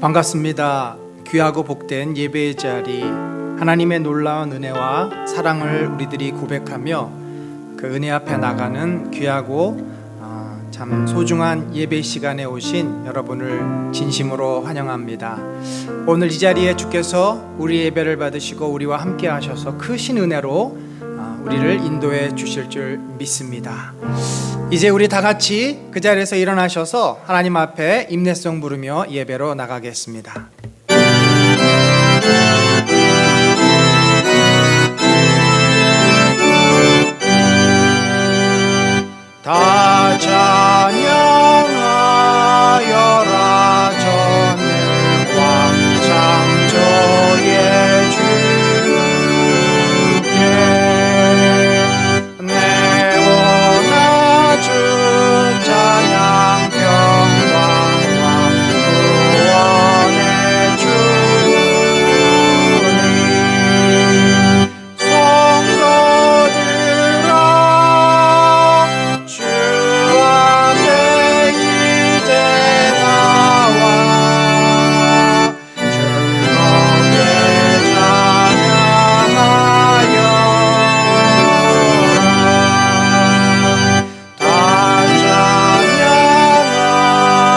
반갑습니다. 귀하고 복된 예배의 자리, 하나님의 놀라운 은혜와 사랑을 우리들이 고백하며 그 은혜 앞에 나가는 귀하고 참 소중한 예배 시간에 오신 여러분을 진심으로 환영합니다. 오늘 이 자리에 주께서 우리 예배를 받으시고 우리와 함께 하셔서 크신 은혜로 우리를 인도해 주실 줄 믿습니다. 이제 우리 다 같이 그 자리에서 일어나셔서 하나님 앞에 임내성 부르며 예배로 나가겠습니다. 다 찬양하여라 전능과 창조의 주께 내원하 주 찬양 평강과 구원의 주님 성도들아 주 앞에 이제 나와 즐겁게 찬양하여라 다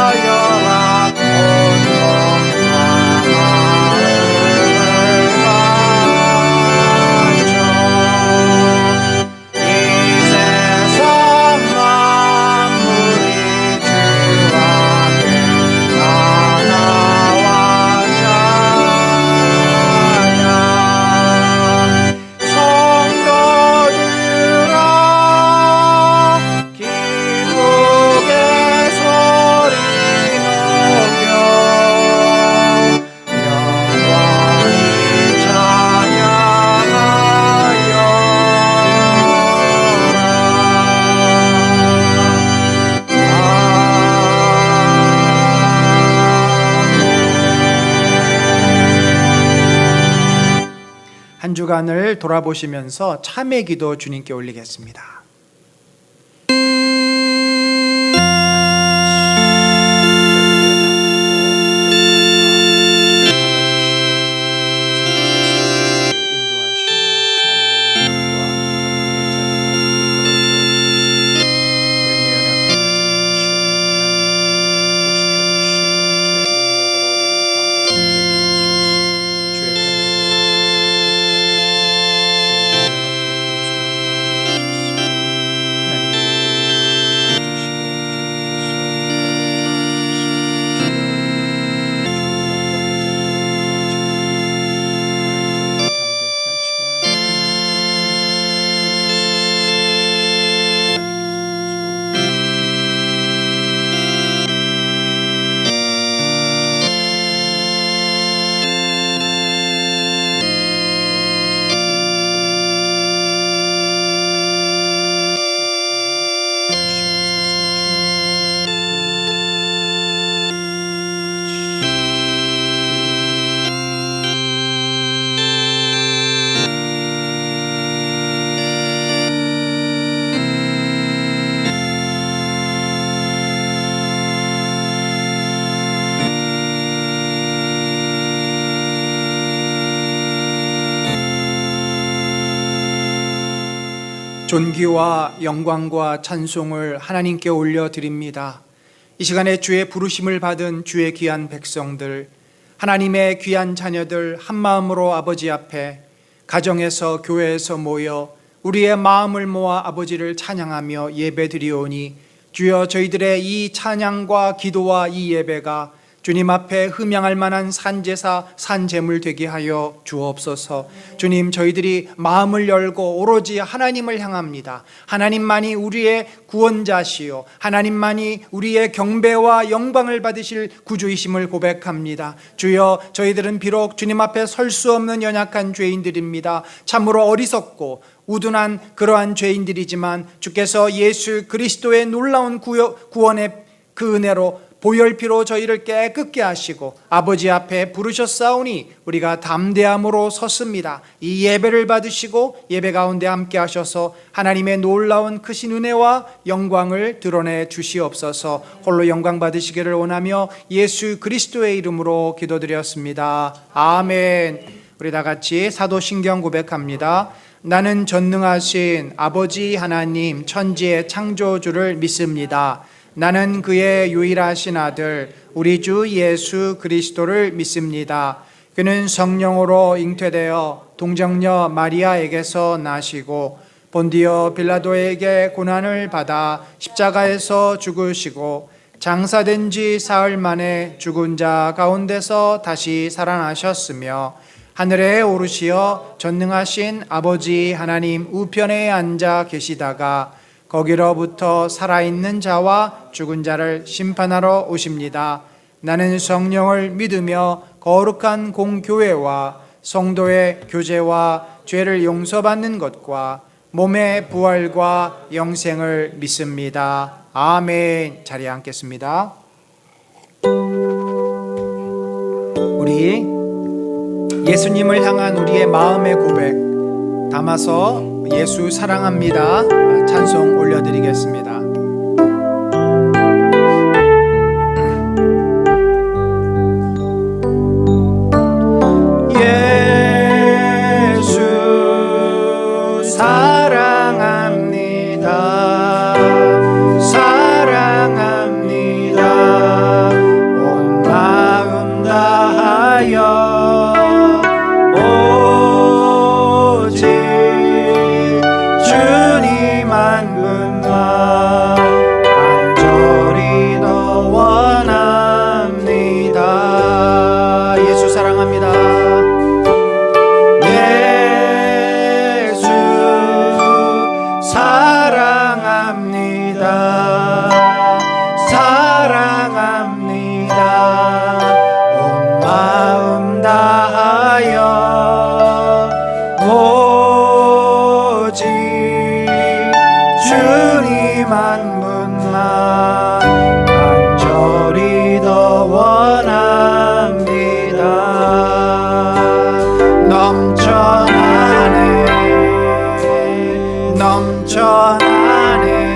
찬양하여라 온몸과 마음을 바쳐 이 세상 만물이 주 앞에 다 나와 찬양 성도들아 기쁘게 소리 높여 영원히 찬양하여라. 한 주간을 돌아보시면서 참회 기도 주님께 올리겠습니다. 존귀와 영광과 찬송을 하나님께 올려드립니다. 이 시간에 주의 부르심을 받은 주의 귀한 백성들, 하나님의 귀한 자녀들 한마음으로 아버지 앞에 가정에서 교회에서 모여 우리의 마음을 모아 아버지를 찬양하며 예배드리오니 주여 저희들의 이 찬양과 기도와 이 예배가 주님 앞에 흠양할 만한 산제사 산제물 되게 하여 주옵소서. 주님, 저희들이 마음을 열고 오로지 하나님을 향합니다. 하나님만이 우리의 구원자시요 하나님만이 우리의 경배와 영광을 받으실 구주이심을 고백합니다. 주여, 저희들은 비록 주님 앞에 설 수 없는 연약한 죄인들입니다. 참으로 어리석고 우둔한 그러한 죄인들이지만 주께서 예수 그리스도의 놀라운 구원의 그 은혜로 보혈피로 저희를 깨끗게 하시고 아버지 앞에 부르셨사오니 우리가 담대함으로 섰습니다. 이 예배를 받으시고 예배 가운데 함께 하셔서 하나님의 놀라운 크신 은혜와 영광을 드러내 주시옵소서. 홀로 영광 받으시기를 원하며 예수 그리스도의 이름으로 기도드렸습니다. 아멘. 우리 다 같이 사도신경 고백합니다. 나는 전능하신 아버지 하나님 천지의 창조주를 믿습니다. 나는 그의 유일하신 아들 우리 주 예수 그리스도를 믿습니다. 그는 성령으로 잉태되어 동정녀 마리아에게서 나시고 본디오 빌라도에게 고난을 받아 십자가에서 죽으시고 장사된 지 사흘 만에 죽은 자 가운데서 다시 살아나셨으며 하늘에 오르시어 전능하신 아버지 하나님 우편에 앉아 계시다가 거기로부터 살아있는 자와 죽은 자를 심판하러 오십니다. 나는 성령을 믿으며 거룩한 공교회와 성도의 교제와 죄를 용서받는 것과 몸의 부활과 영생을 믿습니다. 아멘. 자리에 앉겠습니다. 우리 예수님을 향한 우리의 마음의 고백 담아서 예수 사랑합니다 찬송 올려드리겠습니다. 예수 사랑합니다. 사랑합니다. 온 마음 다하여 넘쳐나네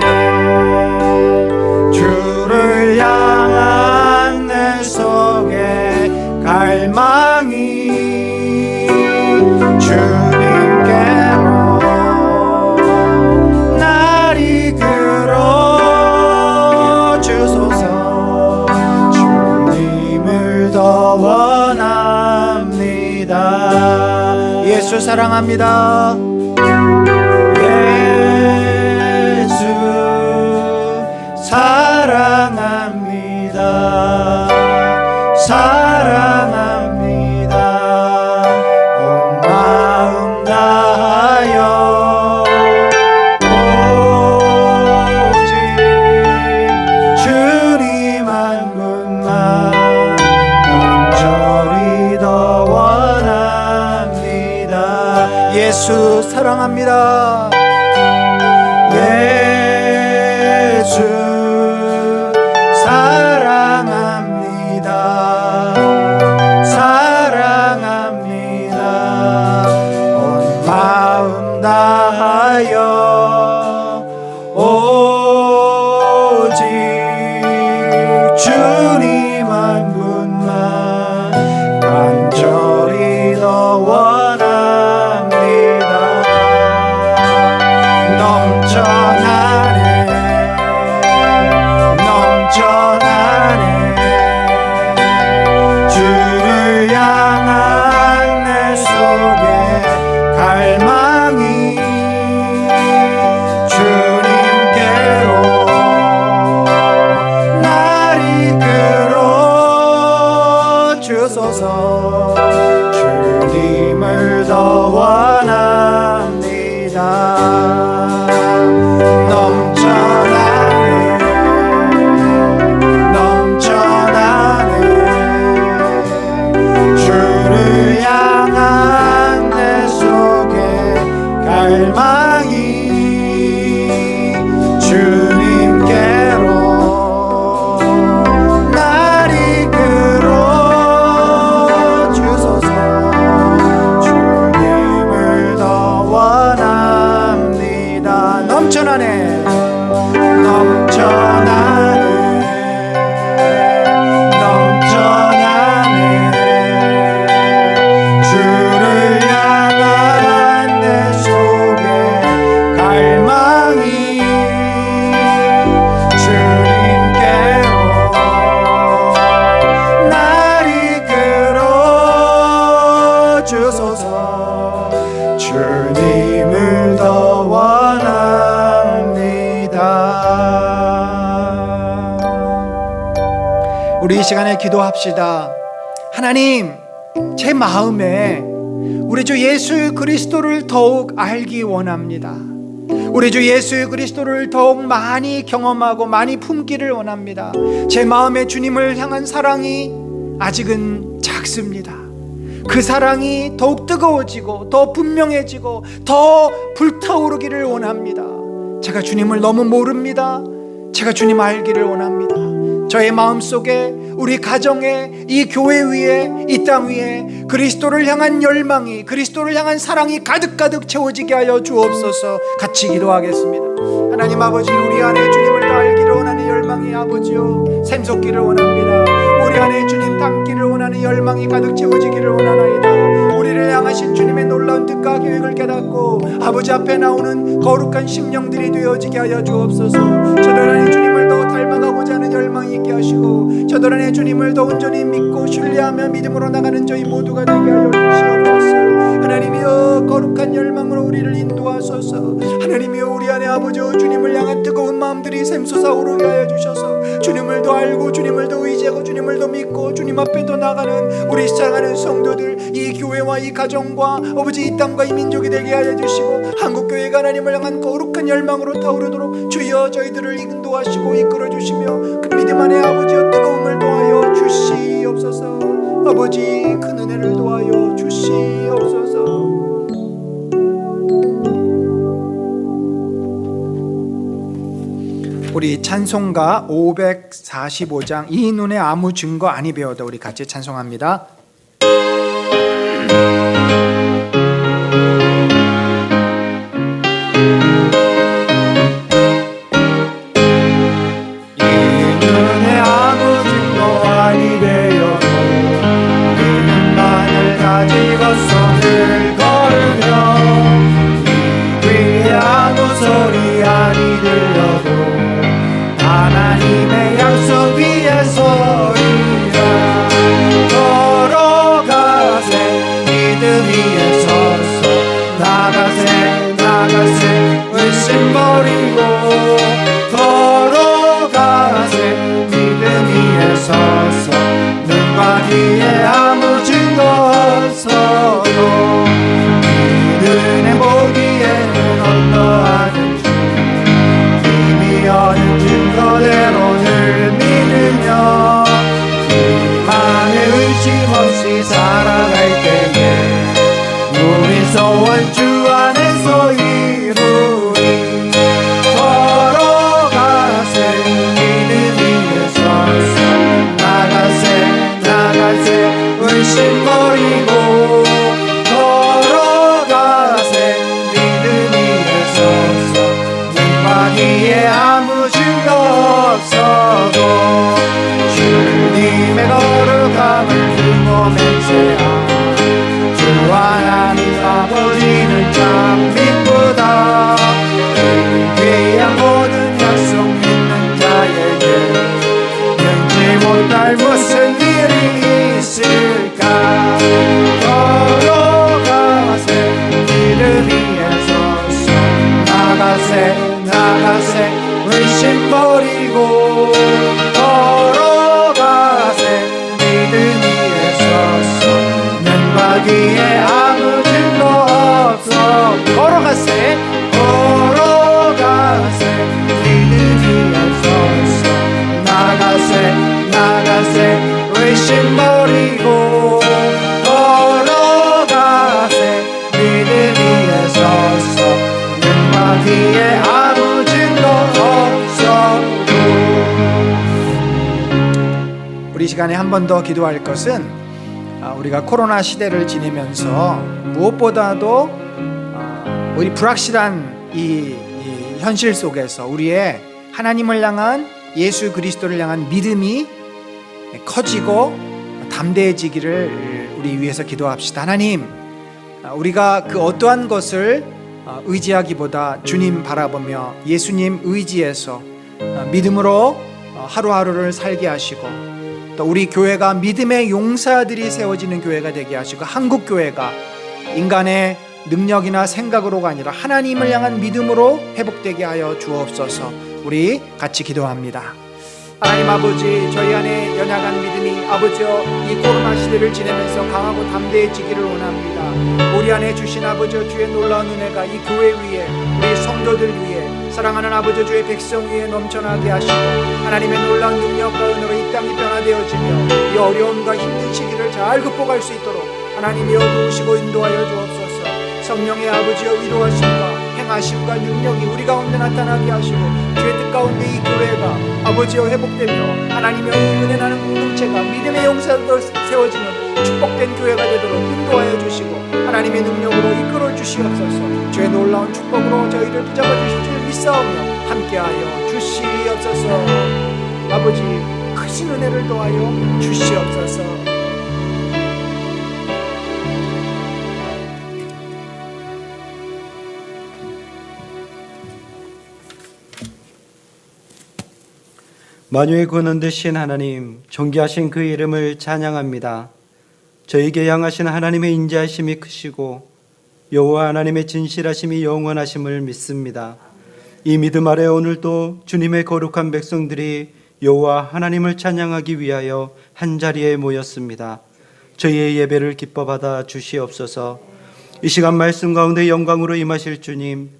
주를 향한 내 속에 갈망이 주님께로 날 이끌어 주소서. 주님을 더 원합니다. 예수 사랑합니다. 사랑합니다. 사랑합니다. 온 마음 다하여 오직 주님 한 분만 간절히 더 원합니다. 예수 사랑합니다. 예수 사랑합니다. 사랑합니다. 온 마음 다하여 오직 주님 한 분만 간절히 더 원합니다. 넘쳐나네 주를 향한 내 속에 갈망이 주님께로 날 이끌어 주소서. 주님을 더 원합니다. 주를 향한 내 속에 갈망이 주님께로 날 우리 이 시간에 기도합시다. 하나님, 제 마음에 우리 주 예수 그리스도를 더욱 알기 원합니다. 우리 주 예수 그리스도를 더욱 많이 경험하고 많이 품기를 원합니다. 제 마음에 주님을 향한 사랑이 아직은 작습니다. 그 사랑이 더욱 뜨거워지고 더 분명해지고 더 불타오르기를 원합니다. 제가 주님을 너무 모릅니다. 제가 주님 알기를 원합니다. 저의 마음속에, 우리 가정에, 이 교회 위에, 이 땅 위에 그리스도를 향한 열망이, 그리스도를 향한 사랑이 가득가득 채워지게 하여 주옵소서. 같이 기도하겠습니다. 하나님 아버지, 우리 안에 주님을 더 알기를 원하는 열망이 아버지요 샘솟기를 원합니다. 우리 안에 주님 닮기를 원하는 열망이 가득 채워지기를 원하나이다. 우리를 향하신 주님의 놀라운 뜻과 계획을 깨닫고 아버지 앞에 나오는 거룩한 심령들이 되어지게 하여 주옵소서. 저들 안에 주님을 더 닮아가고자 하는 열망이 있게 하시고, 저들 안에 주님을 더 온전히 믿고 신뢰하며 믿음으로 나가는 저희 모두가 되게 하여 주시옵소서. 하나님이여, 거룩한 열망으로 우리를 인도하소서. 하나님이여, 우리 안에 아버지여 주님을 향한 뜨거운 마음들이 샘솟아 오르게 하여 주셔서 주님을 더 알고 주님을 더 의지하고 주님을 더 믿고 주님 앞에 더 나가는 우리 사랑하는 성도들, 이 교회와 이 가정과 아버지 이 땅과 이 민족이 되게 하여 주시고, 한국교회가 하나님을 향한 거룩한 열망으로 타오르도록 주여 저희들을 인도하시고 이끌어 주시며 그 믿음 안에 아버지여 뜨거움을 도하여 주시옵소서. 아버지, 큰 은혜를 도하여 주시옵소서. 우리 찬송가 545장 이 눈에 아무 증거 아니 배워도 우리 같이 찬송합니다. 하나님의 약속 위에 서리라. 걸어가세 믿음 위에 서서 나가세 의심 버리고 걸어가세 믿음 위에 서서 눈과 귀에 아무 증거 없어도 이들의 보기에는 어떠하든지 이미 얻은 증거대로 늘 믿으며 희망에 의심 없이 살아갈 때에 우리 소원 주 안에서 이루리. 걸어가세 믿음 위에 서서 나가세 의심 버리고 걸어가세 믿음 위에 서서 눈과 귀에 아무 증거 없어도 주님의 거룩함을 두고 맹세하. 주 하나님 아버지는 참 미쁘다. 귀한 모든 약속 믿는 자에게 능지 못할 무슨 일이 있을까. 걸어가세 믿음 위에 서서 나가세 의심 버리고 걸어가세 믿음 위에 서서 눈과 귀에 아무 증거 없어. 걸어가세 믿음 위에 서서 나가세 의심 버리고 걸어가세 믿음 위에 서서 눈과 귀에 아무 증거 없어도. 우리 시간에 한 번 더 기도할 것은 우리가 코로나 시대를 지내면서 무엇보다도 우리 불확실한 이 현실 속에서 우리의 하나님을 향한, 예수 그리스도를 향한 믿음이 커지고 담대해지기를 우리 위해서 기도합시다. 하나님, 우리가 그 어떠한 것을 의지하기보다 주님 바라보며 예수님 의지해서 믿음으로 하루하루를 살게 하시고, 또 우리 교회가 믿음의 용사들이 세워지는 교회가 되게 하시고, 한국 교회가 인간의 능력이나 생각으로가 아니라 하나님을 향한 믿음으로 회복되게 하여 주옵소서. 우리 같이 기도합니다. 하나님 아버지, 저희 안에 연약한 믿음이 아버지여 이 코로나 시대를 지내면서 강하고 담대해지기를 원합니다. 우리 안에 주신 아버지여 주의 놀라운 은혜가 이 교회 위에, 우리 성도들 위에, 사랑하는 아버지 주의 백성 위에 넘쳐나게 하시고 하나님의 놀라운 능력과 은혜로 이 땅이 변화되어지며 이 어려움과 힘든 시기를 잘 극복할 수 있도록 하나님이여 도우시고 인도하여 주옵소서. 성령의 아버지여 위로하심과 행하심과 능력이 우리 가운데 나타나게 하시고 주의 뜻 가운데 이 교회가 아버지여 회복되며 하나님의 이 은혜 나는 공동체가 믿음의 용사로 세워지는 축복된 교회가 되도록 인도하여 주시고 하나님의 능력으로 이끌어 주시옵소서. 주의 놀라운 축복으로 저희를 붙잡아 주실 줄 믿사오며 함께하여 주시옵소서. 아버지 크신 은혜를 더하여 주시옵소서. 만유의 근원 되신 하나님, 존귀하신 그 이름을 찬양합니다. 저에게 향하신 하나님의 인자하심이 크시고 여호와 하나님의 진실하심이 영원하심을 믿습니다. 이 믿음 아래 오늘도 주님의 거룩한 백성들이 여호와 하나님을 찬양하기 위하여 한자리에 모였습니다. 저희의 예배를 기뻐 받아 주시옵소서. 이 시간 말씀 가운데 영광으로 임하실 주님,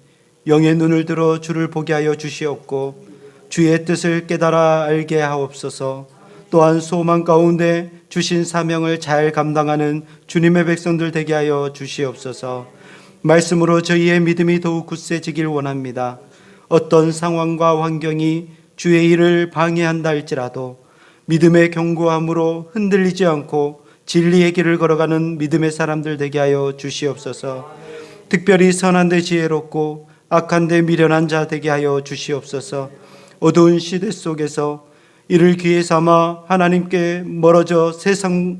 영의 눈을 들어 주를 보게 하여 주시옵고 주의 뜻을 깨달아 알게 하옵소서. 또한 소망 가운데 주신 사명을 잘 감당하는 주님의 백성들 되게 하여 주시옵소서. 말씀으로 저희의 믿음이 더욱 굳세지길 원합니다. 어떤 상황과 환경이 주의 일을 방해한다 할지라도 믿음의 견고함으로 흔들리지 않고 진리의 길을 걸어가는 믿음의 사람들 되게 하여 주시옵소서. 특별히 선한 데 지혜롭고 악한 데 미련한 자 되게 하여 주시옵소서. 어두운 시대 속에서 이를 기회 삼아 하나님께 멀어져 세상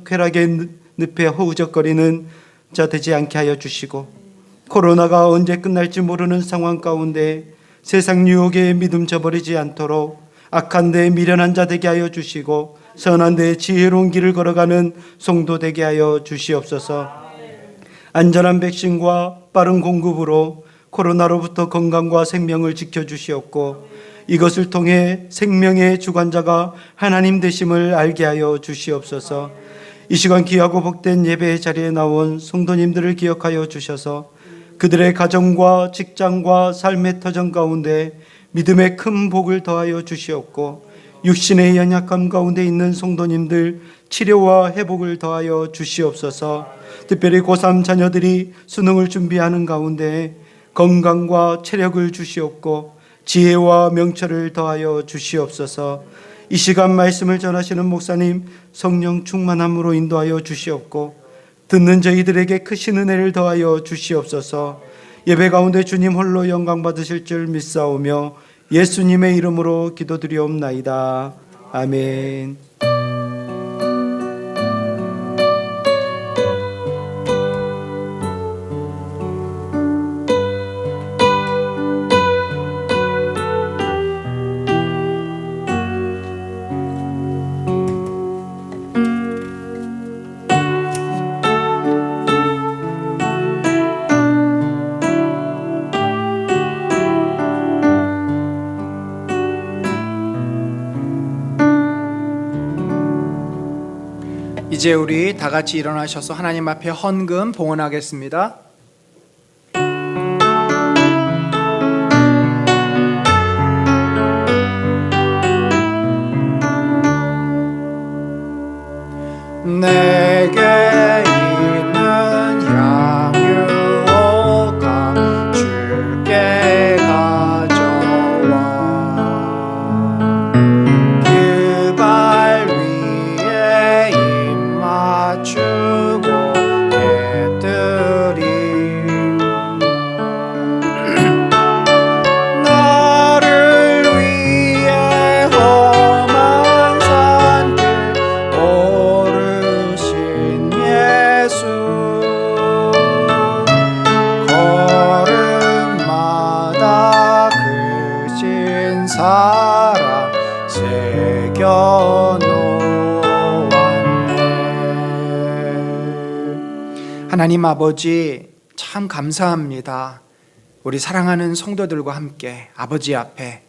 쾌락의 늪에 허우적거리는 자 되지 않게 하여 주시고, 코로나가 언제 끝날지 모르는 상황 가운데 세상 유혹에 믿음 저버리지 않도록 악한 데 미련한 자 되게 하여 주시고 선한 데 지혜로운 길을 걸어가는 성도 되게 하여 주시옵소서. 안전한 백신과 빠른 공급으로 코로나로부터 건강과 생명을 지켜주시옵고 이것을 통해 생명의 주관자가 하나님 되심을 알게 하여 주시옵소서. 이 시간 귀하고 복된 예배의 자리에 나온 성도님들을 기억하여 주셔서 그들의 가정과 직장과 삶의 터전 가운데 믿음의 큰 복을 더하여 주시옵고 육신의 연약함 가운데 있는 성도님들 치료와 회복을 더하여 주시옵소서. 특별히 고3 자녀들이 수능을 준비하는 가운데 건강과 체력을 주시옵고 지혜와 명철을 더하여 주시옵소서. 이 시간 말씀을 전하시는 목사님 성령 충만함으로 인도하여 주시옵고 듣는 저희들에게 크신 은혜를 더하여 주시옵소서. 예배 가운데 주님 홀로 영광 받으실 줄 믿사오며 예수님의 이름으로 기도드리옵나이다. 아멘. 이제 우리 다 같이 일어나셔서 하나님 앞에 헌금 봉헌하겠습니다. 내게 있는 향유가 주께 가져와 그 발 위에 입 맞추고 깨뜨리 나를 위해 험한 산길 오르신 예수 걸음마다 크신 사랑 새겨놓았네. 하나님 아버지 참 감사합니다. 우리 사랑하는 성도들과 함께 아버지 앞에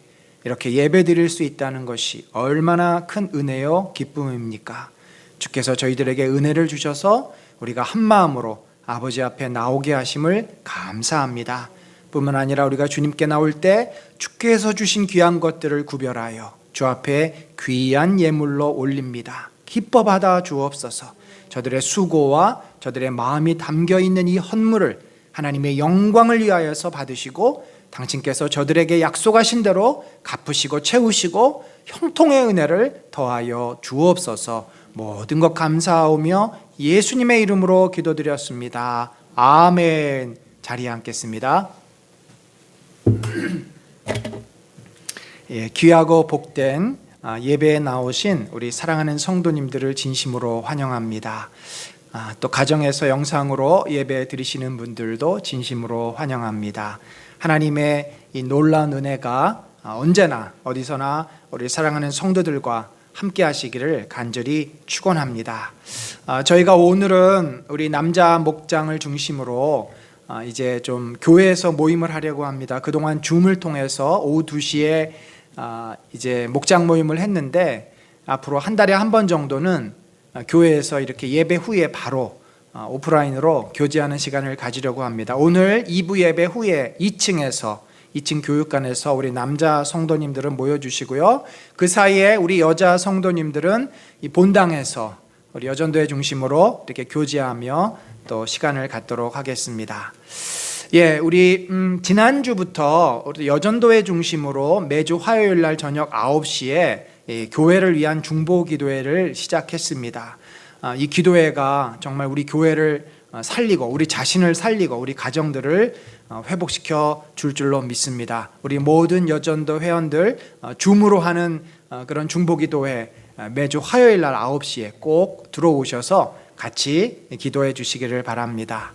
이렇게 예배 드릴 수 있다는 것이 얼마나 큰 은혜요 기쁨입니까? 주께서 저희들에게 은혜를 주셔서 우리가 한 마음으로 아버지 앞에 나오게 하심을 감사합니다. 뿐만 아니라 우리가 주님께 나올 때 주께서 주신 귀한 것들을 구별하여 주 앞에 귀한 예물로 올립니다. 기뻐 받아 주옵소서. 저들의 수고와 저들의 마음이 담겨있는 이 헌물을 하나님의 영광을 위하여서 받으시고 당신께서 저들에게 약속하신 대로 갚으시고 채우시고 형통의 은혜를 더하여 주옵소서. 모든 것 감사하오며 예수님의 이름으로 기도드렸습니다. 아멘. 자리에 앉겠습니다. 귀하고 복된 예배에 나오신 우리 사랑하는 성도님들을 진심으로 환영합니다. 또 가정에서 영상으로 예배 드리시는 분들도 진심으로 환영합니다. 하나님의 이 놀라운 은혜가 언제나 어디서나 우리 사랑하는 성도들과 함께 하시기를 간절히 축원합니다. 저희가 오늘은 우리 남자 목장을 중심으로 이제 좀 교회에서 모임을 하려고 합니다. 그동안 줌을 통해서 오후 2시에 이제 목장 모임을 했는데 앞으로 한 달에 한 번 정도는 교회에서 이렇게 예배 후에 바로 오프라인으로 교제하는 시간을 가지려고 합니다. 오늘 2부 예배 후에 2층 교육관에서 우리 남자 성도님들은 모여주시고요. 그 사이에 우리 여자 성도님들은 이 본당에서 우리 여전도회 중심으로 이렇게 교제하며 또 시간을 갖도록 하겠습니다. 우리 지난주부터 우리 여전도회 중심으로 매주 화요일 날 저녁 9시에 교회를 위한 중보 기도회를 시작했습니다. 이 기도회가 정말 우리 교회를 살리고 우리 자신을 살리고 우리 가정들을 회복시켜 줄 줄로 믿습니다. 우리 모든 여전도 회원들 줌으로 하는 그런 중보기도회 매주 화요일 날 9시에 꼭 들어오셔서 같이 기도해 주시기를 바랍니다.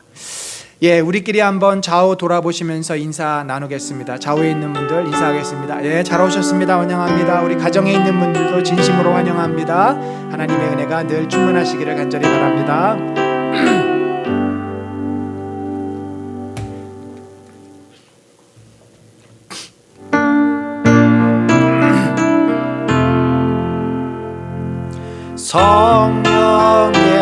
우리끼리 한번 좌우 돌아보시면서 인사 나누겠습니다. 좌우에 있는 분들 인사하겠습니다. 잘 오셨습니다. 환영합니다. 우리 가정에 있는 분들도 진심으로 환영합니다. 하나님의 은혜가 늘 충만하시기를 간절히 바랍니다. 성령의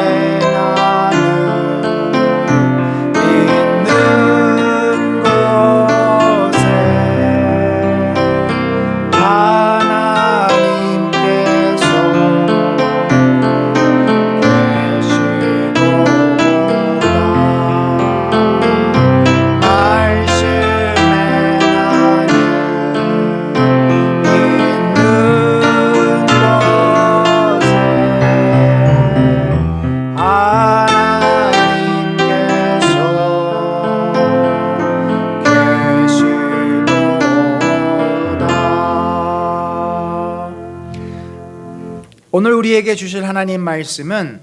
오늘 우리에게 주실 하나님 말씀은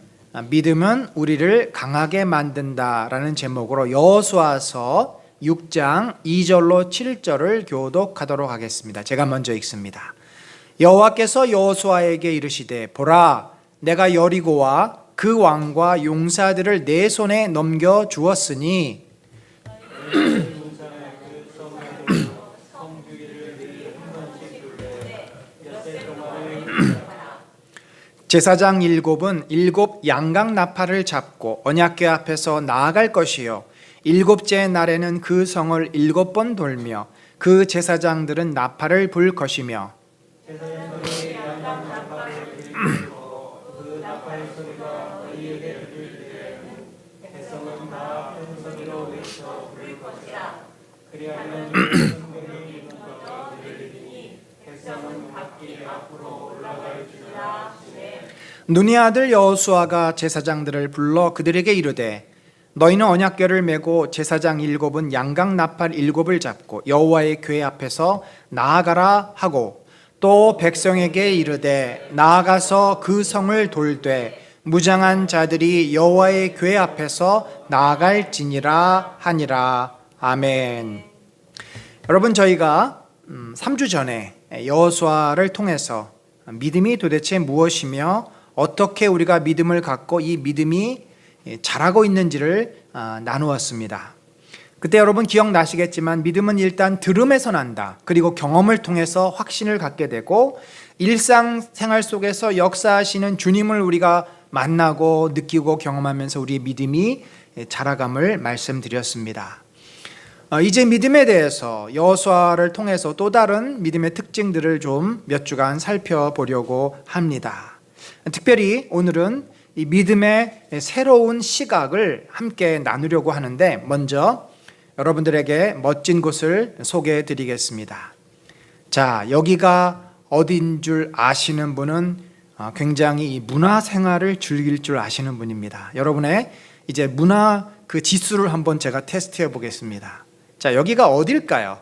믿음은 우리를 강하게 만든다라는 제목으로 여호수아서 6장 2절로 7절을 교독하도록 하겠습니다. 제가 먼저 읽습니다. 여호와께서 여호수아에게 이르시되 보라 내가 여리고와 그 왕과 용사들을 내 손에 넘겨 주었으니 제사장 7은 7 양각 나팔을 잡고 언약궤 앞에서 나아갈 것이요 7째 날에는 그 성을 7번 돌며 그 제사장들은 나팔을 불 것이며 눈의 아들 여호수아가 제사장들을 불러 그들에게 이르되 너희는 언약궤를 메고 제사장 7은 양각 나팔 7을 잡고 여호와의 궤 앞에서 나아가라 하고 또 백성에게 이르되 나아가서 그 성을 돌되 무장한 자들이 여호와의 궤 앞에서 나아갈지니라 하니라. 아멘. 여러분 저희가 3주 전에 여호수아를 통해서 믿음이 도대체 무엇이며 어떻게 우리가 믿음을 갖고 이 믿음이 자라고 있는지를 나누었습니다. 그때 여러분 기억나시겠지만 믿음은 일단 들음에서 난다. 그리고 경험을 통해서 확신을 갖게 되고 일상생활 속에서 역사하시는 주님을 우리가 만나고 느끼고 경험하면서 우리의 믿음이 자라감을 말씀드렸습니다. 이제 믿음에 대해서 여호수아를 통해서 또 다른 믿음의 특징들을 좀 몇 주간 살펴보려고 합니다. 특별히 오늘은 이 믿음의 새로운 시각을 함께 나누려고 하는데 먼저 여러분들에게 멋진 곳을 소개해 드리겠습니다. 자, 여기가 어딘 줄 아시는 분은 굉장히 이 문화 생활을 즐길 줄 아시는 분입니다. 여러분의 이제 문화 그 지수를 한번 제가 테스트해 보겠습니다. 자, 여기가 어딜까요?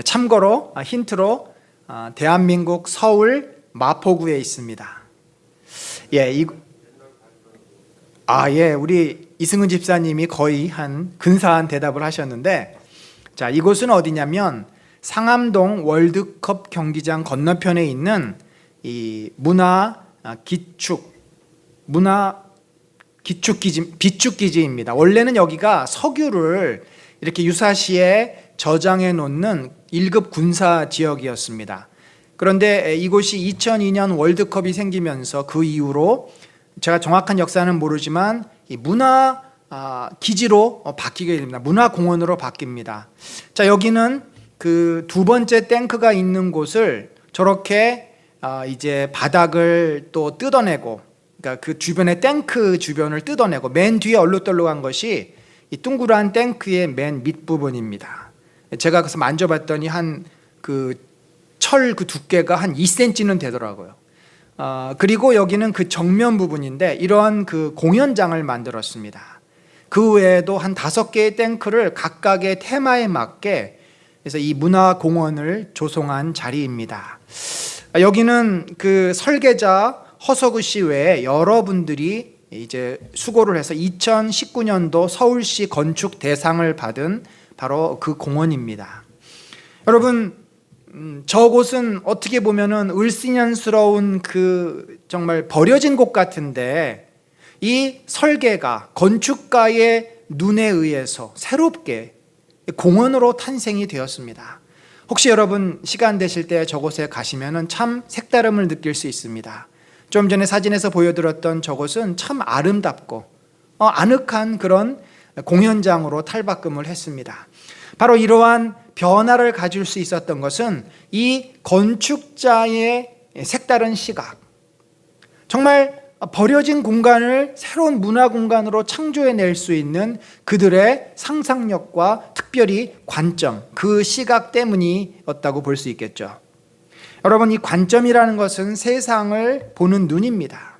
참고로 힌트로 대한민국 서울 마포구에 있습니다. 우리 이승은 집사님이 거의 한 근사한 대답을 하셨는데, 자, 이곳은 어디냐면 상암동 월드컵 경기장 건너편에 있는 이 비축기지입니다. 원래는 여기가 석유를 이렇게 유사시에 저장해 놓는 1급 군사 지역이었습니다. 그런데 이곳이 2002년 월드컵이 생기면서 그 이후로 제가 정확한 역사는 모르지만 이 문화 기지로 바뀌게 됩니다. 문화공원으로 바뀝니다. 자, 여기는 그 두 번째 탱크가 있는 곳을 저렇게 이제 바닥을 또 뜯어내고, 그러니까 그 주변에 탱크 주변을 뜯어내고 맨 뒤에 얼룩덜룩한 것이 이 둥그란 탱크의 맨 밑부분입니다. 제가 그래서 만져봤더니 한 그 철 그 두께가 한 2cm는 되더라고요. 그리고 여기는 그 정면 부분인데 이러한 그 공연장을 만들었습니다. 그 외에도 한 5개의 탱크를 각각의 테마에 맞게 그래서 이 문화공원을 조성한 자리입니다. 여기는 그 설계자 허석우 씨 외에 여러분들이 이제 수고를 해서 2019년도 서울시 건축 대상을 받은 바로 그 공원입니다. 여러분, 저곳은 어떻게 보면은 을씨년스러운 그 정말 버려진 곳 같은데 이 설계가 건축가의 눈에 의해서 새롭게 공원으로 탄생이 되었습니다. 혹시 여러분 시간 되실 때 저곳에 가시면은 참 색다름을 느낄 수 있습니다. 좀 전에 사진에서 보여드렸던 저곳은 참 아름답고 아늑한 그런 공연장으로 탈바꿈을 했습니다. 바로 이러한 변화를 가질 수 있었던 것은 이 건축자의 색다른 시각, 정말 버려진 공간을 새로운 문화 공간으로 창조해낼 수 있는 그들의 상상력과 특별히 관점, 그 시각 때문이었다고 볼 수 있겠죠. 여러분, 이 관점이라는 것은 세상을 보는 눈입니다.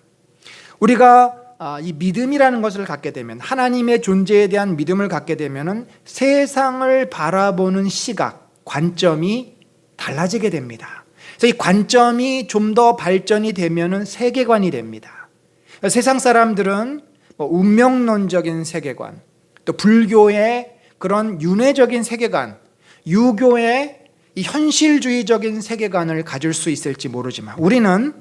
우리가 이 믿음이라는 것을 갖게 되면, 하나님의 존재에 대한 믿음을 갖게 되면 세상을 바라보는 시각, 관점이 달라지게 됩니다. 그래서 이 관점이 좀 더 발전이 되면 세계관이 됩니다. 세상 사람들은 운명론적인 세계관, 또 불교의 그런 윤회적인 세계관, 유교의 이 현실주의적인 세계관을 가질 수 있을지 모르지만 우리는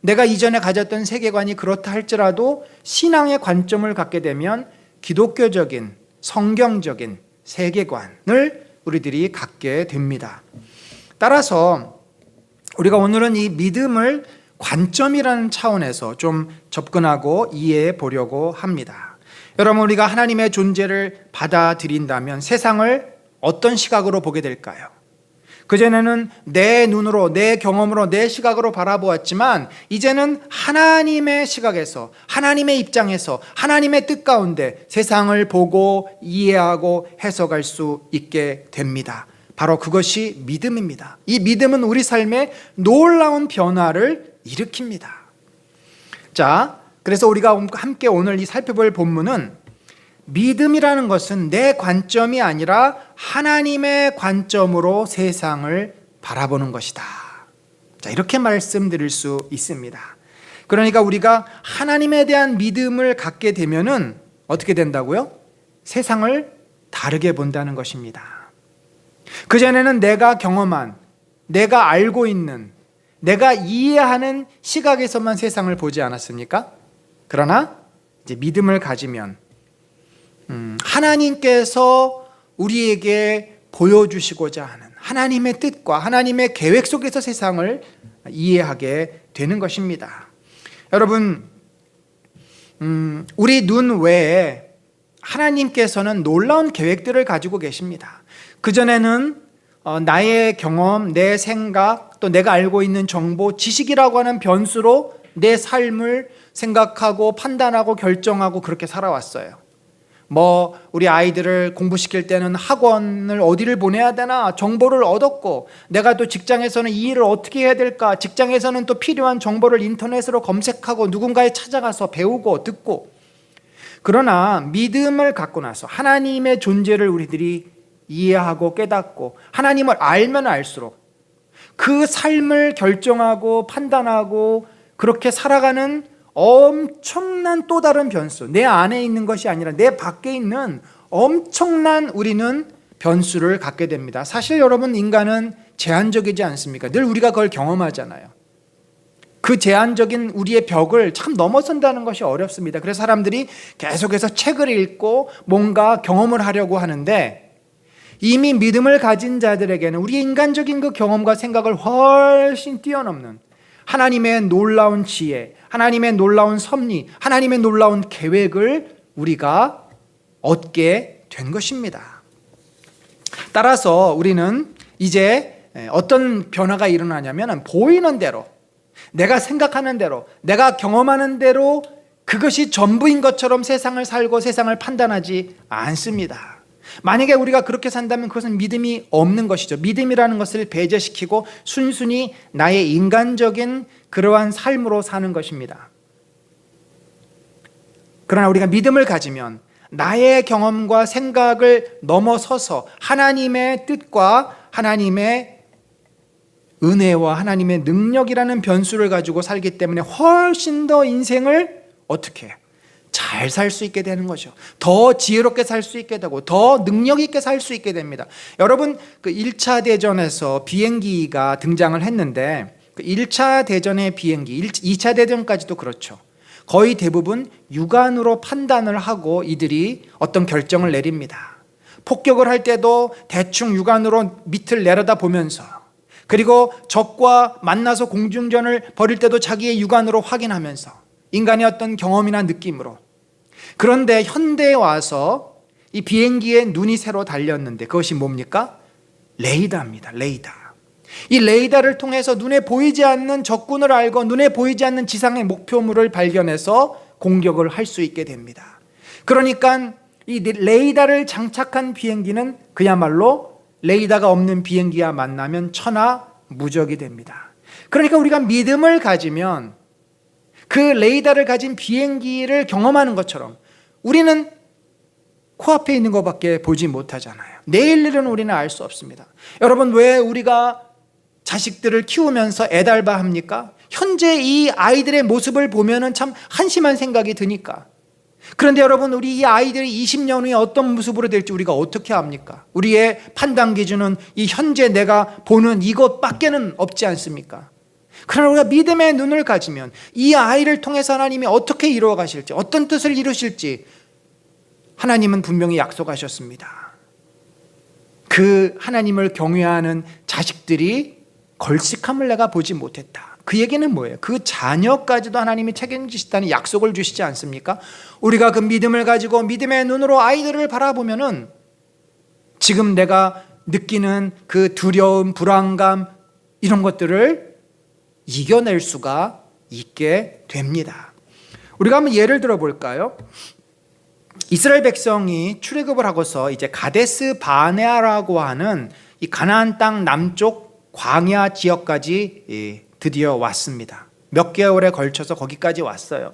내가 이전에 가졌던 세계관이 그렇다 할지라도 신앙의 관점을 갖게 되면 기독교적인 성경적인 세계관을 우리들이 갖게 됩니다. 따라서 우리가 오늘은 이 믿음을 관점이라는 차원에서 좀 접근하고 이해해 보려고 합니다. 여러분, 우리가 하나님의 존재를 받아들인다면 세상을 어떤 시각으로 보게 될까요? 그전에는 내 눈으로, 내 경험으로, 내 시각으로 바라보았지만 이제는 하나님의 시각에서, 하나님의 입장에서, 하나님의 뜻 가운데 세상을 보고 이해하고 해석할 수 있게 됩니다. 바로 그것이 믿음입니다. 이 믿음은 우리 삶에 놀라운 변화를 일으킵니다. 자, 그래서 우리가 함께 오늘 이 살펴볼 본문은 믿음이라는 것은 내 관점이 아니라 하나님의 관점으로 세상을 바라보는 것이다. 자, 이렇게 말씀드릴 수 있습니다. 그러니까 우리가 하나님에 대한 믿음을 갖게 되면은 어떻게 된다고요? 세상을 다르게 본다는 것입니다. 그전에는 내가 경험한, 내가 알고 있는, 내가 이해하는 시각에서만 세상을 보지 않았습니까? 그러나 이제 믿음을 가지면 하나님께서 우리에게 보여주시고자 하는 하나님의 뜻과 하나님의 계획 속에서 세상을 이해하게 되는 것입니다. 여러분, 우리 눈 외에 하나님께서는 놀라운 계획들을 가지고 계십니다. 그전에는 나의 경험, 내 생각, 또 내가 알고 있는 정보, 지식이라고 하는 변수로 내 삶을 생각하고 판단하고 결정하고 그렇게 살아왔어요. 우리 아이들을 공부시킬 때는 학원을 어디를 보내야 되나 정보를 얻었고, 내가 또 직장에서는 이 일을 어떻게 해야 될까, 직장에서는 또 필요한 정보를 인터넷으로 검색하고 누군가에 찾아가서 배우고 듣고. 그러나 믿음을 갖고 나서 하나님의 존재를 우리들이 이해하고 깨닫고 하나님을 알면 알수록 그 삶을 결정하고 판단하고 그렇게 살아가는 엄청난 또 다른 변수, 내 안에 있는 것이 아니라 내 밖에 있는 엄청난 우리는 변수를 갖게 됩니다. 사실 여러분, 인간은 제한적이지 않습니까? 늘 우리가 그걸 경험하잖아요. 그 제한적인 우리의 벽을 참 넘어선다는 것이 어렵습니다. 그래서 사람들이 계속해서 책을 읽고 뭔가 경험을 하려고 하는데, 이미 믿음을 가진 자들에게는 우리의 인간적인 그 경험과 생각을 훨씬 뛰어넘는 하나님의 놀라운 지혜, 하나님의 놀라운 섭리, 하나님의 놀라운 계획을 우리가 얻게 된 것입니다. 따라서 우리는 이제 어떤 변화가 일어나냐면, 보이는 대로, 내가 생각하는 대로, 내가 경험하는 대로 그것이 전부인 것처럼 세상을 살고 세상을 판단하지 않습니다. 만약에 우리가 그렇게 산다면 그것은 믿음이 없는 것이죠. 믿음이라는 것을 배제시키고 순순히 나의 인간적인 그러한 삶으로 사는 것입니다. 그러나 우리가 믿음을 가지면 나의 경험과 생각을 넘어서서 하나님의 뜻과 하나님의 은혜와 하나님의 능력이라는 변수를 가지고 살기 때문에 훨씬 더 인생을 어떻게 잘 살 수 있게 되는 거죠. 더 지혜롭게 살 수 있게 되고 더 능력 있게 살 수 있게 됩니다. 여러분, 그 1차 대전에서 비행기가 등장을 했는데, 그 1차 대전의 비행기, 2차 대전까지도 그렇죠. 거의 대부분 육안으로 판단을 하고 이들이 어떤 결정을 내립니다. 폭격을 할 때도 대충 육안으로 밑을 내려다 보면서, 그리고 적과 만나서 공중전을 벌일 때도 자기의 육안으로 확인하면서, 인간의 어떤 경험이나 느낌으로. 그런데 현대에 와서 이 비행기에 눈이 새로 달렸는데 그것이 뭡니까? 레이더입니다. 레이더. 이 레이더를 통해서 눈에 보이지 않는 적군을 알고 눈에 보이지 않는 지상의 목표물을 발견해서 공격을 할 수 있게 됩니다. 그러니까 이 레이더를 장착한 비행기는 그야말로 레이더가 없는 비행기와 만나면 천하무적이 됩니다. 그러니까 우리가 믿음을 가지면 그 레이더를 가진 비행기를 경험하는 것처럼 우리는 코앞에 있는 것밖에 보지 못하잖아요. 내일 일은 우리는 알 수 없습니다. 여러분, 왜 우리가 자식들을 키우면서 애달바 합니까? 현재 이 아이들의 모습을 보면은 참 한심한 생각이 드니까. 그런데 여러분, 우리 이 아이들이 20년 후에 어떤 모습으로 될지 우리가 어떻게 압니까? 우리의 판단 기준은 이 현재 내가 보는 이것밖에는 없지 않습니까? 그러나 우리가 믿음의 눈을 가지면 이 아이를 통해서 하나님이 어떻게 이루어 가실지, 어떤 뜻을 이루실지 하나님은 분명히 약속하셨습니다. 그 하나님을 경외하는 자식들이 걸식함을 내가 보지 못했다. 그 얘기는 뭐예요? 그 자녀까지도 하나님이 책임지시다는 약속을 주시지 않습니까? 우리가 그 믿음을 가지고 믿음의 눈으로 아이들을 바라보면은 지금 내가 느끼는 그 두려움, 불안감, 이런 것들을 이겨낼 수가 있게 됩니다. 우리가 한번 예를 들어 볼까요? 이스라엘 백성이 출애굽을 하고서 이제 가데스 바네아라고 하는 이 가나안 땅 남쪽 광야 지역까지 드디어 왔습니다. 몇 개월에 걸쳐서 거기까지 왔어요.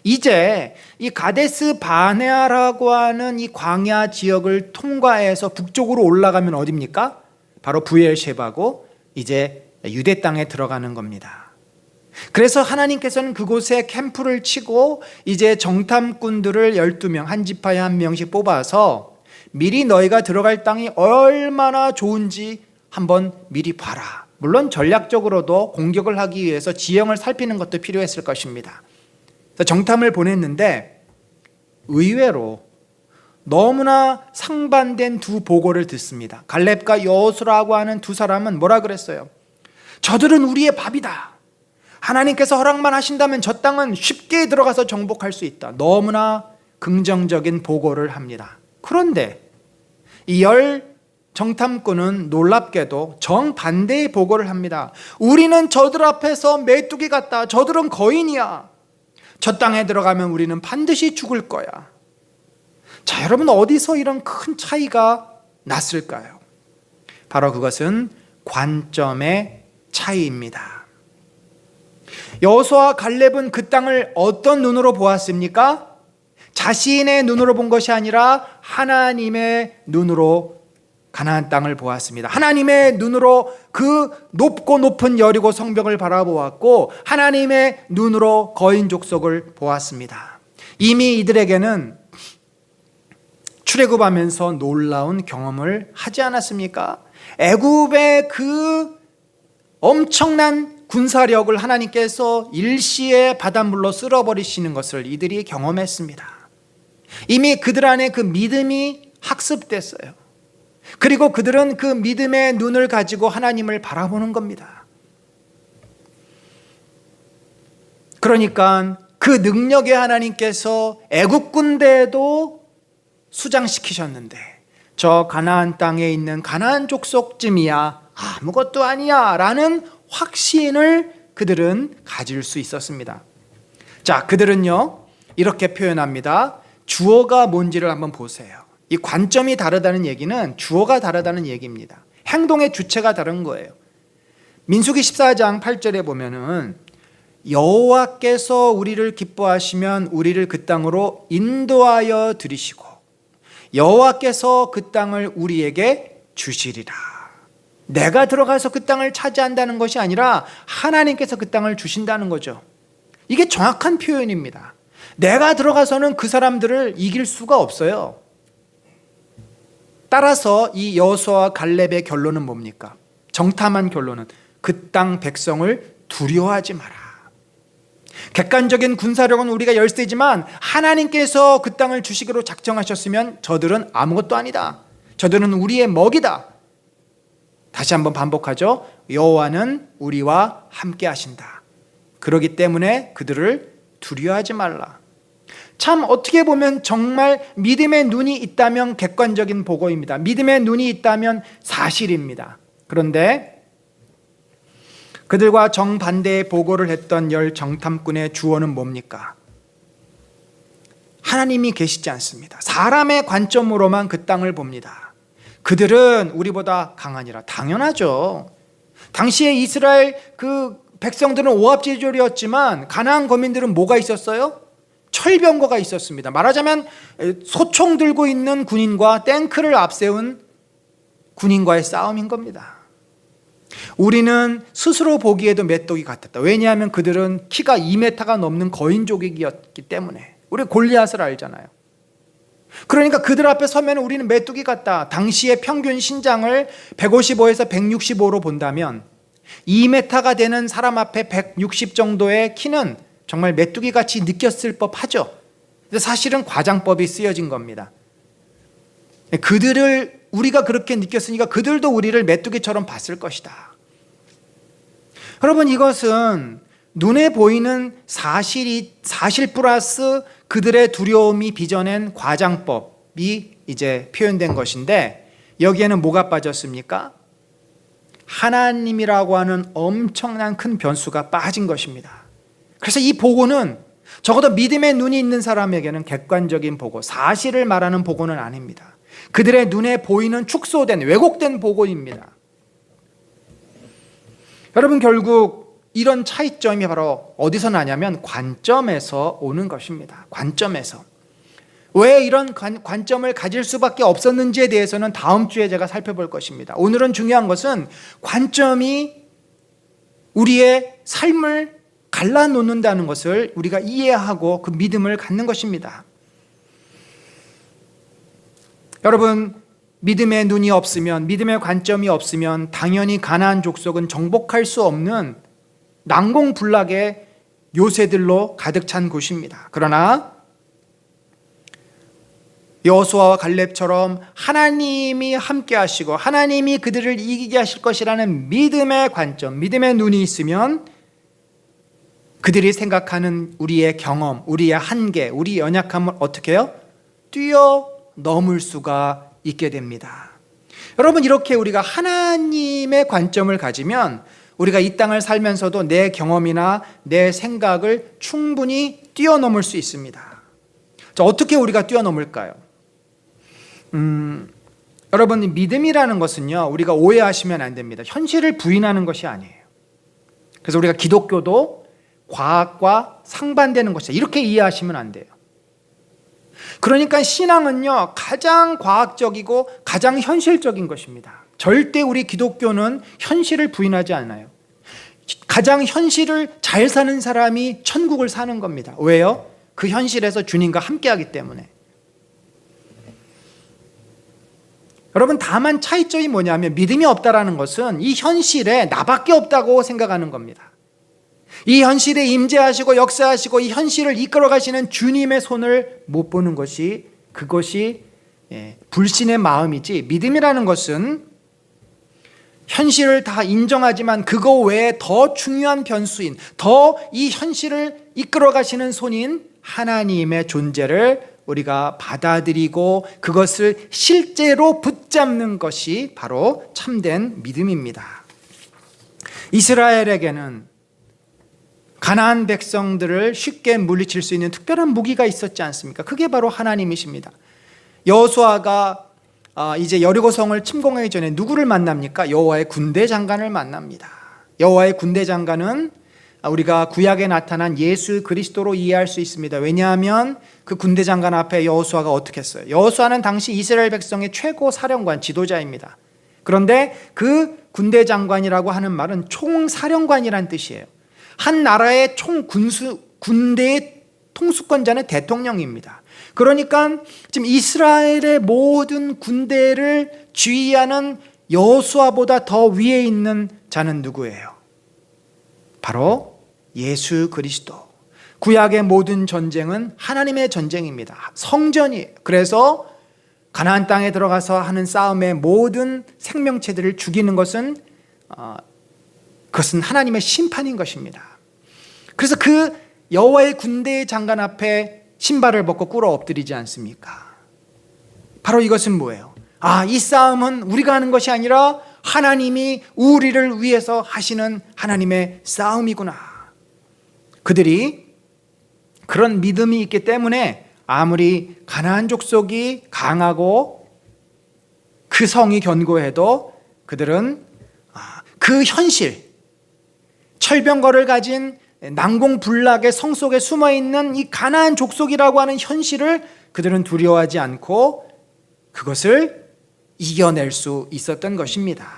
이제 이 가데스 바네아라고 하는 이 광야 지역을 통과해서 북쪽으로 올라가면 어디입니까? 바로 브엘셰바고 이제 유대 땅에 들어가는 겁니다. 그래서 하나님께서는 그곳에 캠프를 치고 이제 정탐꾼들을 12명, 한 지파에 한 명씩 뽑아서 미리 너희가 들어갈 땅이 얼마나 좋은지 한번 미리 봐라. 물론 전략적으로도 공격을 하기 위해서 지형을 살피는 것도 필요했을 것입니다. 그래서 정탐을 보냈는데 의외로 너무나 상반된 두 보고를 듣습니다. 갈렙과 여호수아라고 하는 두 사람은 뭐라 그랬어요? 저들은 우리의 밥이다. 하나님께서 허락만 하신다면 저 땅은 쉽게 들어가서 정복할 수 있다. 너무나 긍정적인 보고를 합니다. 그런데 이 열 정탐꾼은 놀랍게도 정반대의 보고를 합니다. 우리는 저들 앞에서 메뚜기 같다. 저들은 거인이야. 저 땅에 들어가면 우리는 반드시 죽을 거야. 자, 여러분, 어디서 이런 큰 차이가 났을까요? 바로 그것은 관점의 차이입니다. 여호수아와 갈렙은 그 땅을 어떤 눈으로 보았습니까? 자신의 눈으로 본 것이 아니라 하나님의 눈으로 가나안 땅을 보았습니다. 하나님의 눈으로 그 높고 높은 여리고 성벽을 바라보았고 하나님의 눈으로 거인 족속을 보았습니다. 이미 이들에게는 출애굽하면서 놀라운 경험을 하지 않았습니까? 애굽의 그 엄청난 군사력을 하나님께서 일시에 바닷물로 쓸어버리시는 것을 이들이 경험했습니다. 이미 그들 안에 그 믿음이 학습됐어요. 그리고 그들은 그 믿음의 눈을 가지고 하나님을 바라보는 겁니다. 그러니까 그 능력의 하나님께서 애굽 군대에도 수장시키셨는데 저 가나안 땅에 있는 가나안 족속쯤이야 아무것도 아니야 라는 확신을 그들은 가질 수 있었습니다. 자, 그들은요 이렇게 표현합니다. 주어가 뭔지를 한번 보세요. 이 관점이 다르다는 얘기는 주어가 다르다는 얘기입니다. 행동의 주체가 다른 거예요. 민수기 14장 8절에 보면은 여호와께서 우리를 기뻐하시면 우리를 그 땅으로 인도하여 들이시고 여호와께서 그 땅을 우리에게 주시리라. 내가 들어가서 그 땅을 차지한다는 것이 아니라 하나님께서 그 땅을 주신다는 거죠. 이게 정확한 표현입니다. 내가 들어가서는 그 사람들을 이길 수가 없어요. 따라서 이 여호수아와 갈렙의 결론은 뭡니까? 정탐한 결론은 그 땅 백성을 두려워하지 마라. 객관적인 군사력은 우리가 열세지만 하나님께서 그 땅을 주시기로 작정하셨으면 저들은 아무것도 아니다. 저들은 우리의 먹이다. 다시 한번 반복하죠. 여호와는 우리와 함께 하신다. 그렇기 때문에 그들을 두려워하지 말라. 참 어떻게 보면 정말 믿음의 눈이 있다면 객관적인 보고입니다. 믿음의 눈이 있다면 사실입니다. 그런데 그들과 정반대의 보고를 했던 열 정탐꾼의 주어는 뭡니까? 하나님이 계시지 않습니다. 사람의 관점으로만 그 땅을 봅니다. 그들은 우리보다 강하니라. 당연하죠. 당시에 이스라엘 그 백성들은 오합지졸이었지만 가나안 거민들은 뭐가 있었어요? 철병거가 있었습니다. 말하자면 소총 들고 있는 군인과 탱크를 앞세운 군인과의 싸움인 겁니다. 우리는 스스로 보기에도 메뚜기 같았다. 왜냐하면 그들은 키가 2m가 넘는 거인족이었기 때문에. 우리 골리앗을 알잖아요. 그러니까 그들 앞에 서면 우리는 메뚜기 같다. 당시의 평균 신장을 155에서 165로 본다면 2m가 되는 사람 앞에 160 정도의 키는 정말 메뚜기 같이 느꼈을 법하죠. 근데 사실은 과장법이 쓰여진 겁니다. 그들을 우리가 그렇게 느꼈으니까 그들도 우리를 메뚜기처럼 봤을 것이다. 여러분, 이것은 눈에 보이는 사실 플러스 그들의 두려움이 빚어낸 과장법이 이제 표현된 것인데 여기에는 뭐가 빠졌습니까? 하나님이라고 하는 엄청난 큰 변수가 빠진 것입니다. 그래서 이 보고는 적어도 믿음의 눈이 있는 사람에게는 객관적인 보고, 사실을 말하는 보고는 아닙니다. 그들의 눈에 보이는 축소된, 왜곡된 보고입니다. 여러분, 결국 이런 차이점이 바로 어디서 나냐면 관점에서 오는 것입니다. 관점에서. 왜 이런 관점을 가질 수밖에 없었는지에 대해서는 다음 주에 제가 살펴볼 것입니다. 오늘은 중요한 것은 관점이 우리의 삶을 갈라놓는다는 것을 우리가 이해하고 그 믿음을 갖는 것입니다. 여러분, 믿음의 눈이 없으면, 믿음의 관점이 없으면 당연히 가나안 족속은 정복할 수 없는 난공불락의 요새들로 가득 찬 곳입니다. 그러나 여호수아와 갈렙처럼 하나님이 함께 하시고 하나님이 그들을 이기게 하실 것이라는 믿음의 관점, 믿음의 눈이 있으면 그들이 생각하는 우리의 경험, 우리의 한계, 우리 연약함을 어떻게 해요? 뛰어넘을 수가 있게 됩니다. 여러분, 이렇게 우리가 하나님의 관점을 가지면 우리가 이 땅을 살면서도 내 경험이나 내 생각을 충분히 뛰어넘을 수 있습니다. 자, 어떻게 우리가 뛰어넘을까요? 여러분, 믿음이라는 것은요, 우리가 오해하시면 안 됩니다. 현실을 부인하는 것이 아니에요. 그래서 우리가 기독교도 과학과 상반되는 것이다, 이렇게 이해하시면 안 돼요. 그러니까 신앙은요, 가장 과학적이고 가장 현실적인 것입니다. 절대 우리 기독교는 현실을 부인하지 않아요. 가장 현실을 잘 사는 사람이 천국을 사는 겁니다. 왜요? 그 현실에서 주님과 함께하기 때문에. 여러분, 다만 차이점이 뭐냐면 믿음이 없다라는 것은 이 현실에 나밖에 없다고 생각하는 겁니다. 이 현실에 임재하시고 역사하시고 이 현실을 이끌어 가시는 주님의 손을 못 보는 것이, 그것이 불신의 마음이지, 믿음이라는 것은 현실을 다 인정하지만 그거 외에 더 중요한 변수인, 더 이 현실을 이끌어 가시는 손인 하나님의 존재를 우리가 받아들이고 그것을 실제로 붙잡는 것이 바로 참된 믿음입니다. 이스라엘에게는 가나안 백성들을 쉽게 물리칠 수 있는 특별한 무기가 있었지 않습니까? 그게 바로 하나님이십니다. 여호수아가 이제 여리고성을 침공하기 전에 누구를 만납니까? 여호와의 군대 장관을 만납니다. 여호와의 군대 장관은 우리가 구약에 나타난 예수 그리스도로 이해할 수 있습니다. 왜냐하면 그 군대 장관 앞에 여호수아가 어떻게 했어요? 여호수아는 당시 이스라엘 백성의 최고 사령관, 지도자입니다. 그런데 그 군대 장관이라고 하는 말은 총사령관이란 뜻이에요. 한 나라의 군대의 통수권자는 대통령입니다. 그러니까 지금 이스라엘의 모든 군대를 지휘하는 여호수아보다 더 위에 있는 자는 누구예요? 바로 예수 그리스도. 구약의 모든 전쟁은 하나님의 전쟁입니다. 성전이에요. 그래서 가나안 땅에 들어가서 하는 싸움의 모든 생명체들을 죽이는 것은 그것은 하나님의 심판인 것입니다. 그래서 그 여호와의 군대의 장관 앞에 신발을 벗고 꿇어 엎드리지 않습니까? 바로 이것은 뭐예요? 이 싸움은 우리가 하는 것이 아니라 하나님이 우리를 위해서 하시는 하나님의 싸움이구나. 그들이 그런 믿음이 있기 때문에 아무리 가나안 족속이 강하고 그 성이 견고해도 그들은 그 현실, 철병거를 가진 난공불락의 성 속에 숨어있는 이 가나안 족속이라고 하는 현실을 그들은 두려워하지 않고 그것을 이겨낼 수 있었던 것입니다.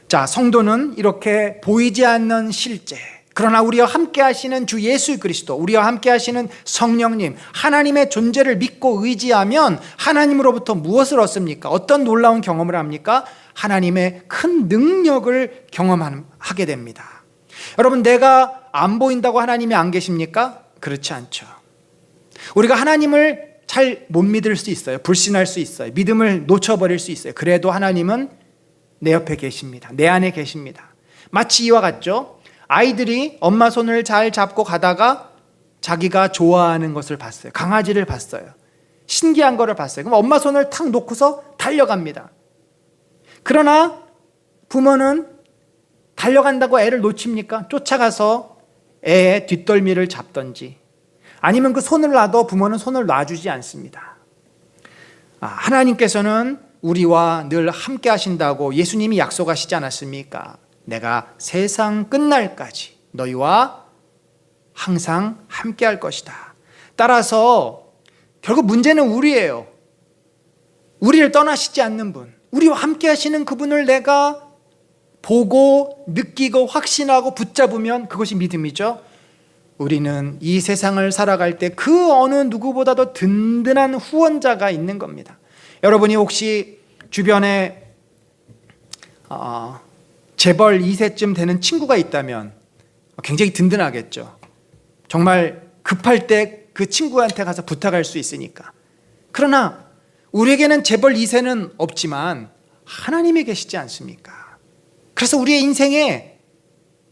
자, 성도는 이렇게 보이지 않는 실제, 그러나 우리와 함께 하시는 주 예수 그리스도, 우리와 함께 하시는 성령님, 하나님의 존재를 믿고 의지하면 하나님으로부터 무엇을 얻습니까? 어떤 놀라운 경험을 합니까? 하나님의 큰 능력을 경험하게 됩니다. 여러분, 내가 안 보인다고 하나님이 안 계십니까? 그렇지 않죠. 우리가 하나님을 잘 못 믿을 수 있어요. 불신할 수 있어요. 믿음을 놓쳐버릴 수 있어요. 그래도 하나님은 내 옆에 계십니다. 내 안에 계십니다. 마치 이와 같죠? 아이들이 엄마 손을 잘 잡고 가다가 자기가 좋아하는 것을 봤어요. 강아지를 봤어요. 신기한 거를 봤어요. 그럼 엄마 손을 탁 놓고서 달려갑니다. 그러나 부모는 달려간다고 애를 놓칩니까? 쫓아가서 애의 뒷덜미를 잡던지, 아니면 그 손을 놔도 부모는 손을 놔주지 않습니다. 하나님께서는 우리와 늘 함께 하신다고 예수님이 약속하시지 않았습니까? 내가 세상 끝날까지 너희와 항상 함께 할 것이다. 따라서 결국 문제는 우리예요. 우리를 떠나시지 않는 분, 우리와 함께 하시는 그분을 내가 보고 느끼고 확신하고 붙잡으면 그것이 믿음이죠. 우리는 이 세상을 살아갈 때 그 어느 누구보다도 든든한 후원자가 있는 겁니다. 여러분이 혹시 주변에 재벌 2세쯤 되는 친구가 있다면 굉장히 든든하겠죠. 정말 급할 때 그 친구한테 가서 부탁할 수 있으니까. 그러나 우리에게는 재벌 2세는 없지만 하나님이 계시지 않습니까? 그래서 우리의 인생에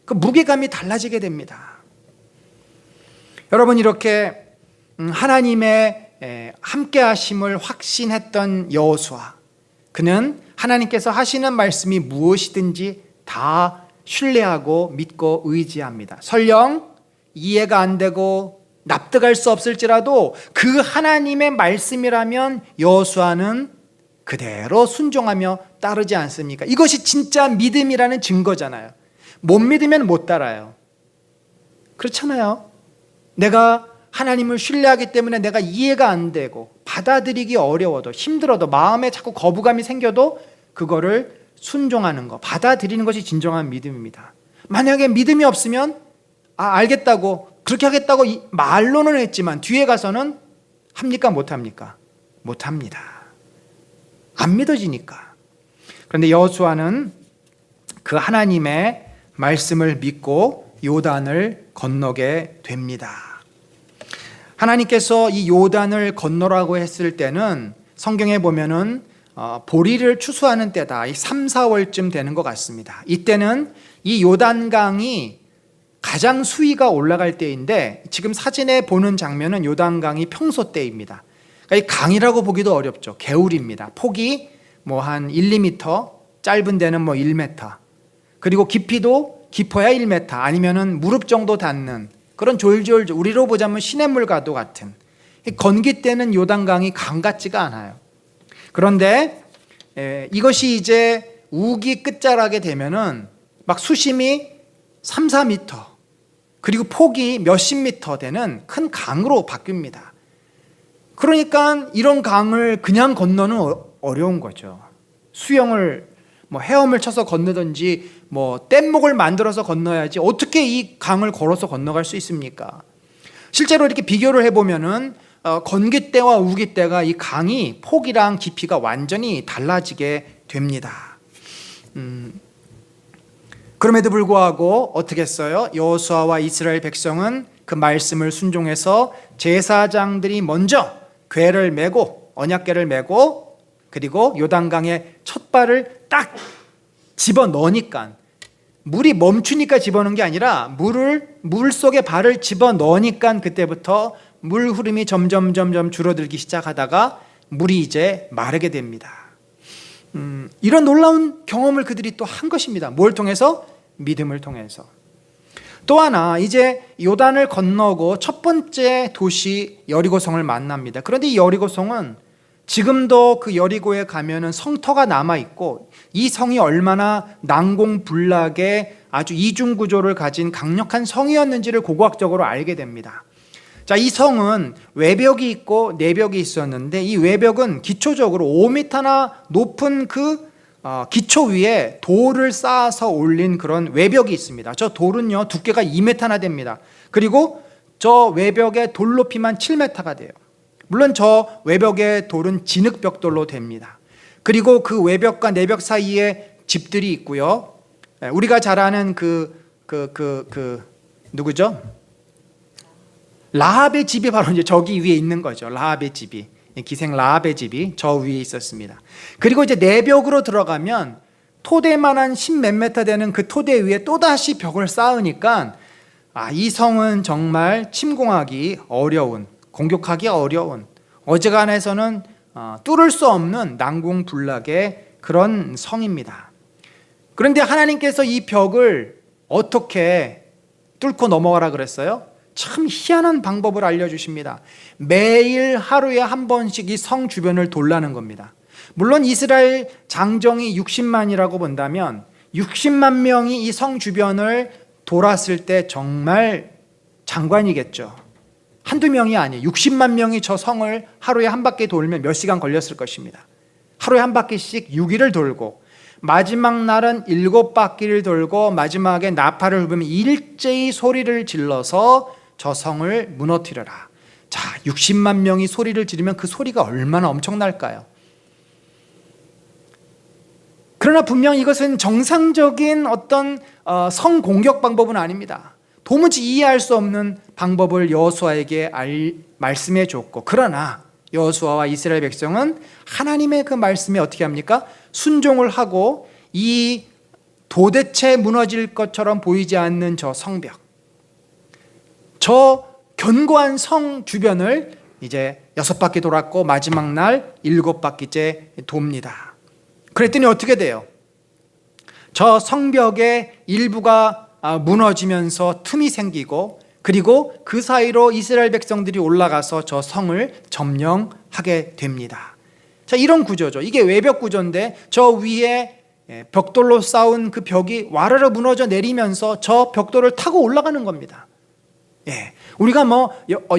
그 무게감이 달라지게 됩니다. 여러분, 이렇게 하나님의 함께 하심을 확신했던 여호수아, 그는 하나님께서 하시는 말씀이 무엇이든지 다 신뢰하고 믿고 의지합니다. 설령 이해가 안 되고 납득할 수 없을지라도 그 하나님의 말씀이라면 여호수아는 그대로 순종하며 따르지 않습니까? 이것이 진짜 믿음이라는 증거잖아요. 못 믿으면 못 따라요. 그렇잖아요. 내가 하나님을 신뢰하기 때문에 내가 이해가 안 되고 받아들이기 어려워도 힘들어도 마음에 자꾸 거부감이 생겨도 그거를 순종하는 거, 받아들이는 것이 진정한 믿음입니다. 만약에 믿음이 없으면 알겠다고 그렇게 하겠다고 말로는 했지만 뒤에 가서는 합니까? 못합니까? 못합니다. 안 믿어지니까. 그런데 여호수아는 그 하나님의 말씀을 믿고 요단을 건너게 됩니다. 하나님께서 이 요단을 건너라고 했을 때는 성경에 보면은 보리를 추수하는 때다. 3, 4월쯤 되는 것 같습니다. 이때는 이 요단강이 가장 수위가 올라갈 때인데 지금 사진에 보는 장면은 요단강이 평소 때입니다. 그러니까 이 강이라고 보기도 어렵죠. 개울입니다. 폭이 뭐 한 1, 2m, 짧은 데는 뭐 1m, 그리고 깊이도 깊어야 1m, 아니면은 무릎 정도 닿는 그런 졸졸, 우리로 보자면 시냇물과도 같은, 건기 때는 요단강이 강 같지가 않아요. 그런데 이것이 이제 우기 끝자락에 되면은 막 수심이 3, 4m, 그리고 폭이 몇십 미터 되는 큰 강으로 바뀝니다. 그러니까 이런 강을 그냥 건너는 어려운 거죠. 수영을 헤엄을 쳐서 건너든지 뗏목을 만들어서 건너야지 어떻게 이 강을 걸어서 건너갈 수 있습니까? 실제로 이렇게 비교를 해보면은 건기 때와 우기 때가 이 강이 폭이랑 깊이가 완전히 달라지게 됩니다. 그럼에도 불구하고 어떻게 했어요? 여호수아와 이스라엘 백성은 그 말씀을 순종해서 제사장들이 먼저 궤를 메고 언약궤를 메고 그리고 요단강에 첫 발을 딱 집어 넣으니까, 물이 멈추니까 집어넣은 게 아니라 물 속에 발을 집어 넣으니까 그때부터 물 흐름이 점점 줄어들기 시작하다가 물이 이제 마르게 됩니다. 이런 놀라운 경험을 그들이 또 한 것입니다. 뭘 통해서? 믿음을 통해서. 또 하나, 이제 요단을 건너고 첫 번째 도시 여리고성을 만납니다. 그런데 이 여리고성은 지금도 그 여리고에 가면은 성터가 남아있고 이 성이 얼마나 난공불락의 아주 이중 구조를 가진 강력한 성이었는지를 고고학적으로 알게 됩니다. 자, 이 성은 외벽이 있고 내벽이 있었는데 이 외벽은 기초적으로 5m나 높은 그 기초 위에 돌을 쌓아서 올린 그런 외벽이 있습니다. 저 돌은요 두께가 2m나 됩니다. 그리고 저 외벽의 돌 높이만 7m가 돼요. 물론 저 외벽의 돌은 진흙벽돌로 됩니다. 그리고 그 외벽과 내벽 사이에 집들이 있고요. 우리가 잘 아는 누구죠? 라합의 집이 바로 이제 저기 위에 있는 거죠. 라합의 집이, 기생 라합의 집이 저 위에 있었습니다. 그리고 이제 내벽으로 들어가면 토대만한 10몇 미터 되는 그 토대 위에 또다시 벽을 쌓으니까 이 성은 정말 침공하기 어려운, 공격하기 어려운, 어지간해서는 뚫을 수 없는 난공불락의 그런 성입니다. 그런데 하나님께서 이 벽을 어떻게 뚫고 넘어가라 그랬어요? 참 희한한 방법을 알려주십니다. 매일 하루에 한 번씩 이 성 주변을 돌라는 겁니다. 물론 이스라엘 장정이 60만이라고 본다면 60만 명이 이 성 주변을 돌았을 때 정말 장관이겠죠. 한두 명이 아니에요. 60만 명이 저 성을 하루에 한 바퀴 돌면 몇 시간 걸렸을 것입니다. 하루에 한 바퀴씩 6일을 돌고 마지막 날은 7바퀴를 돌고 마지막에 나팔을 흡으면 일제히 소리를 질러서 저 성을 무너뜨려라. 자, 60만 명이 소리를 지르면 그 소리가 얼마나 엄청날까요? 그러나 분명 이것은 정상적인 어떤 성 공격 방법은 아닙니다. 도무지 이해할 수 없는 방법을 여호수아에게 말씀해 줬고, 그러나 여호수아와 이스라엘 백성은 하나님의 그 말씀에 어떻게 합니까? 순종을 하고 이 도대체 무너질 것처럼 보이지 않는 저 성벽, 저 견고한 성 주변을 이제 6바퀴 돌았고 마지막 날 7바퀴째 돕니다. 그랬더니 어떻게 돼요? 저 성벽의 일부가 무너지면서 틈이 생기고, 그리고 그 사이로 이스라엘 백성들이 올라가서 저 성을 점령하게 됩니다. 자, 이런 구조죠. 이게 외벽 구조인데 저 위에 벽돌로 쌓은 그 벽이 와르르 무너져 내리면서 저 벽돌을 타고 올라가는 겁니다. 예, 우리가 뭐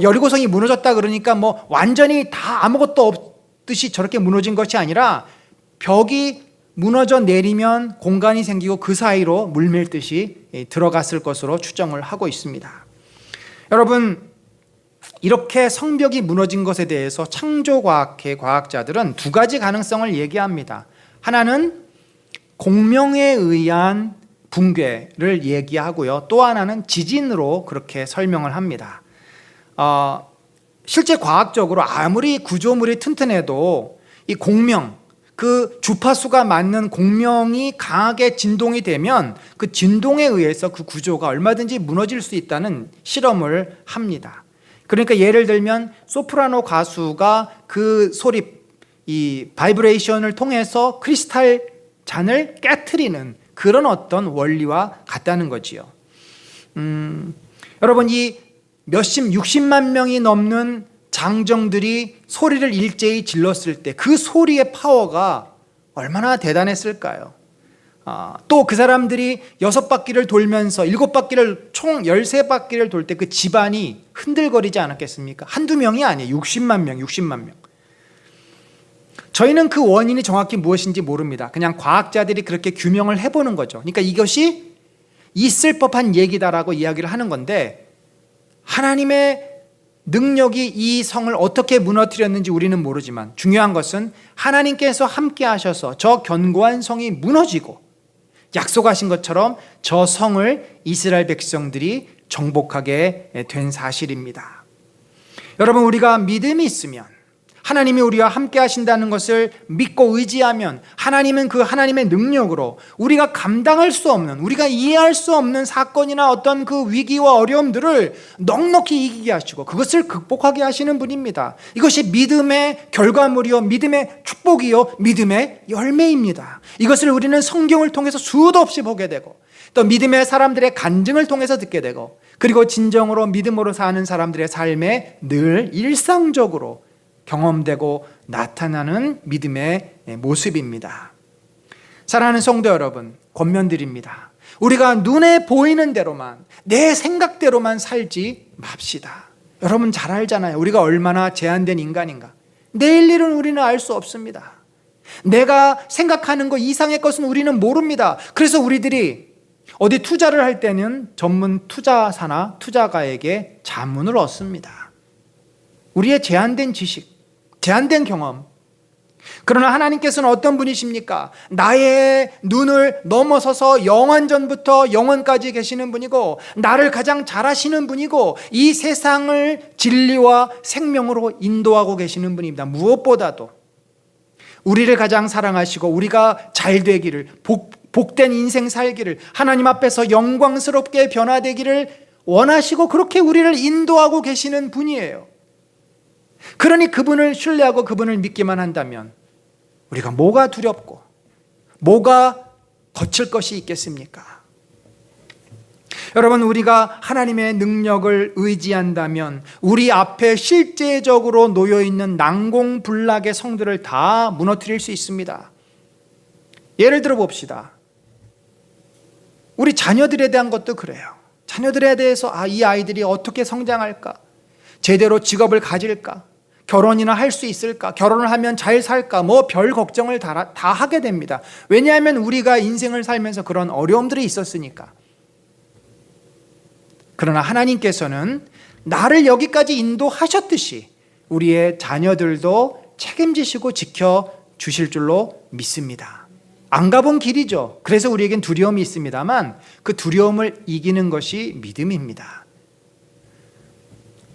여리고성이 무너졌다 그러니까 뭐 완전히 다 아무것도 없듯이 저렇게 무너진 것이 아니라 벽이 무너져 내리면 공간이 생기고 그 사이로 물밀듯이 들어갔을 것으로 추정을 하고 있습니다. 여러분, 이렇게 성벽이 무너진 것에 대해서 창조과학회 과학자들은 두 가지 가능성을 얘기합니다. 하나는 공명에 의한 붕괴를 얘기하고요. 또 하나는 지진으로 그렇게 설명을 합니다. 실제 과학적으로 아무리 구조물이 튼튼해도 이 공명, 그 주파수가 맞는 공명이 강하게 진동이 되면 그 진동에 의해서 그 구조가 얼마든지 무너질 수 있다는 실험을 합니다. 그러니까 예를 들면 소프라노 가수가 그 소리, 이 바이브레이션을 통해서 크리스탈 잔을 깨트리는 그런 어떤 원리와 같다는 거지요. 여러분, 이 몇십 60만 명이 넘는 장정들이 소리를 일제히 질렀을 때 그 소리의 파워가 얼마나 대단했을까요? 또 그 사람들이 6바퀴를 돌면서 7바퀴를 총 13바퀴를 돌 때 그 집안이 흔들거리지 않았겠습니까? 한두 명이 아니에요. 60만 명. 저희는 그 원인이 정확히 무엇인지 모릅니다. 그냥 과학자들이 그렇게 규명을 해보는 거죠. 그러니까 이것이 있을 법한 얘기다라고 이야기를 하는 건데, 하나님의 능력이 이 성을 어떻게 무너뜨렸는지 우리는 모르지만 중요한 것은 하나님께서 함께 하셔서 저 견고한 성이 무너지고 약속하신 것처럼 저 성을 이스라엘 백성들이 정복하게 된 사실입니다. 여러분, 우리가 믿음이 있으면, 하나님이 우리와 함께 하신다는 것을 믿고 의지하면, 하나님은 그 하나님의 능력으로 우리가 감당할 수 없는, 우리가 이해할 수 없는 사건이나 어떤 그 위기와 어려움들을 넉넉히 이기게 하시고 그것을 극복하게 하시는 분입니다. 이것이 믿음의 결과물이요, 믿음의 축복이요, 믿음의 열매입니다. 이것을 우리는 성경을 통해서 수도 없이 보게 되고, 또 믿음의 사람들의 간증을 통해서 듣게 되고, 그리고 진정으로 믿음으로 사는 사람들의 삶에 늘 일상적으로 경험되고 나타나는 믿음의 모습입니다. 사랑하는 성도 여러분, 권면드립니다. 우리가 눈에 보이는 대로만, 내 생각대로만 살지 맙시다. 여러분 잘 알잖아요. 우리가 얼마나 제한된 인간인가. 내일 일은 우리는 알 수 없습니다. 내가 생각하는 것 이상의 것은 우리는 모릅니다. 그래서 우리들이 어디 투자를 할 때는 전문 투자사나 투자가에게 자문을 얻습니다. 우리의 제한된 지식, 제한된 경험. 그러나 하나님께서는 어떤 분이십니까? 나의 눈을 넘어서서 영원전부터 영원까지 계시는 분이고, 나를 가장 잘 아시는 분이고, 이 세상을 진리와 생명으로 인도하고 계시는 분입니다. 무엇보다도 우리를 가장 사랑하시고 우리가 잘 되기를, 복된 인생 살기를, 하나님 앞에서 영광스럽게 변화되기를 원하시고 그렇게 우리를 인도하고 계시는 분이에요. 그러니 그분을 신뢰하고 그분을 믿기만 한다면 우리가 뭐가 두렵고 뭐가 거칠 것이 있겠습니까? 여러분, 우리가 하나님의 능력을 의지한다면 우리 앞에 실제적으로 놓여있는 난공불락의 성들을 다 무너뜨릴 수 있습니다. 예를 들어 봅시다. 우리 자녀들에 대한 것도 그래요. 자녀들에 대해서 이 아이들이 어떻게 성장할까? 제대로 직업을 가질까? 결혼이나 할 수 있을까? 결혼을 하면 잘 살까? 뭐 별 걱정을 다 하게 됩니다. 왜냐하면 우리가 인생을 살면서 그런 어려움들이 있었으니까. 그러나 하나님께서는 나를 여기까지 인도하셨듯이 우리의 자녀들도 책임지시고 지켜주실 줄로 믿습니다. 안 가본 길이죠. 그래서 우리에겐 두려움이 있습니다만 그 두려움을 이기는 것이 믿음입니다.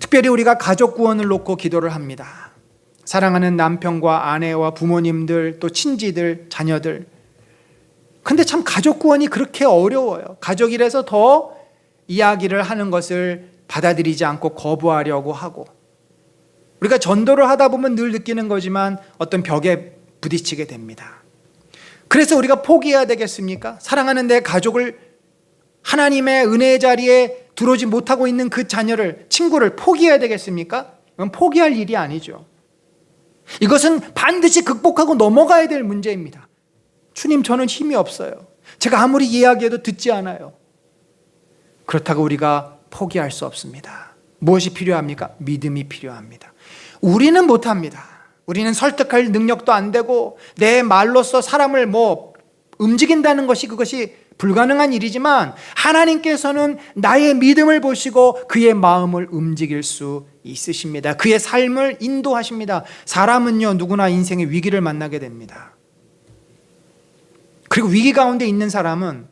특별히 우리가 가족 구원을 놓고 기도를 합니다. 사랑하는 남편과 아내와 부모님들, 또 친지들, 자녀들. 근데 참 가족 구원이 그렇게 어려워요. 가족이라서 더 이야기를 하는 것을 받아들이지 않고 거부하려고 하고, 우리가 전도를 하다 보면 늘 느끼는 거지만 어떤 벽에 부딪히게 됩니다. 그래서 우리가 포기해야 되겠습니까? 사랑하는 내 가족을, 하나님의 은혜의 자리에 들어오지 못하고 있는 그 자녀를, 친구를 포기해야 되겠습니까? 그건 포기할 일이 아니죠. 이것은 반드시 극복하고 넘어가야 될 문제입니다. 주님, 저는 힘이 없어요. 제가 아무리 이야기해도 듣지 않아요. 그렇다고 우리가 포기할 수 없습니다. 무엇이 필요합니까? 믿음이 필요합니다. 우리는 못합니다. 우리는 설득할 능력도 안 되고 내 말로써 사람을 움직인다는 것이, 그것이 불가능한 일이지만 하나님께서는 나의 믿음을 보시고 그의 마음을 움직일 수 있으십니다. 그의 삶을 인도하십니다. 사람은요, 누구나 인생의 위기를 만나게 됩니다. 그리고 위기 가운데 있는 사람은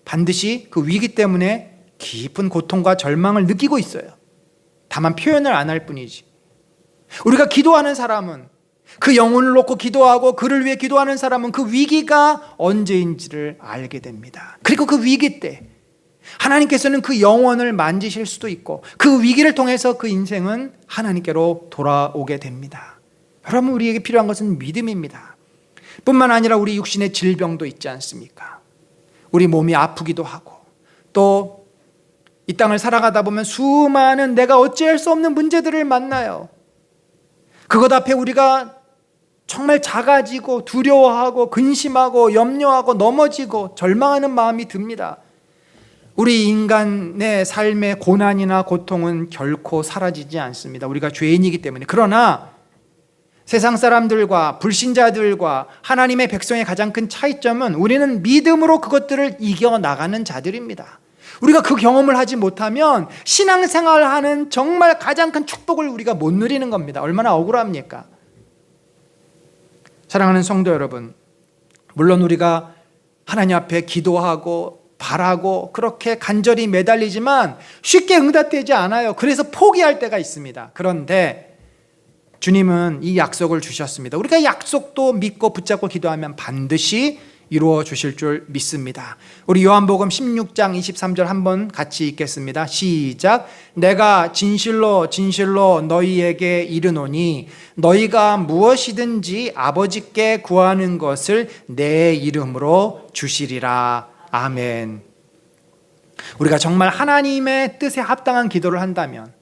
반드시 그 위기 때문에 깊은 고통과 절망을 느끼고 있어요. 다만 표현을 안 할 뿐이지. 우리가 기도하는 사람은, 그 영혼을 놓고 기도하고 그를 위해 기도하는 사람은 그 위기가 언제인지를 알게 됩니다. 그리고 그 위기 때 하나님께서는 그 영혼을 만지실 수도 있고 그 위기를 통해서 그 인생은 하나님께로 돌아오게 됩니다. 여러분, 우리에게 필요한 것은 믿음입니다. 뿐만 아니라 우리 육신의 질병도 있지 않습니까? 우리 몸이 아프기도 하고, 또 이 땅을 살아가다 보면 수많은 내가 어찌할 수 없는 문제들을 만나요. 그것 앞에 우리가 정말 작아지고 두려워하고 근심하고 염려하고 넘어지고 절망하는 마음이 듭니다. 우리 인간의 삶의 고난이나 고통은 결코 사라지지 않습니다. 우리가 죄인이기 때문에. 그러나 세상 사람들과 불신자들과 하나님의 백성의 가장 큰 차이점은 우리는 믿음으로 그것들을 이겨나가는 자들입니다. 우리가 그 경험을 하지 못하면 신앙생활하는 정말 가장 큰 축복을 우리가 못 누리는 겁니다. 얼마나 억울합니까? 사랑하는 성도 여러분, 물론 우리가 하나님 앞에 기도하고 바라고 그렇게 간절히 매달리지만 쉽게 응답되지 않아요. 그래서 포기할 때가 있습니다. 그런데 주님은 이 약속을 주셨습니다. 우리가 약속도 믿고 붙잡고 기도하면 반드시 이루어 주실 줄 믿습니다. 우리 요한복음 16장 23절 한번 같이 읽겠습니다. 시작. 내가 진실로 진실로 너희에게 이르노니 너희가 무엇이든지 아버지께 구하는 것을 내 이름으로 주시리라. 아멘. 우리가 정말 하나님의 뜻에 합당한 기도를 한다면,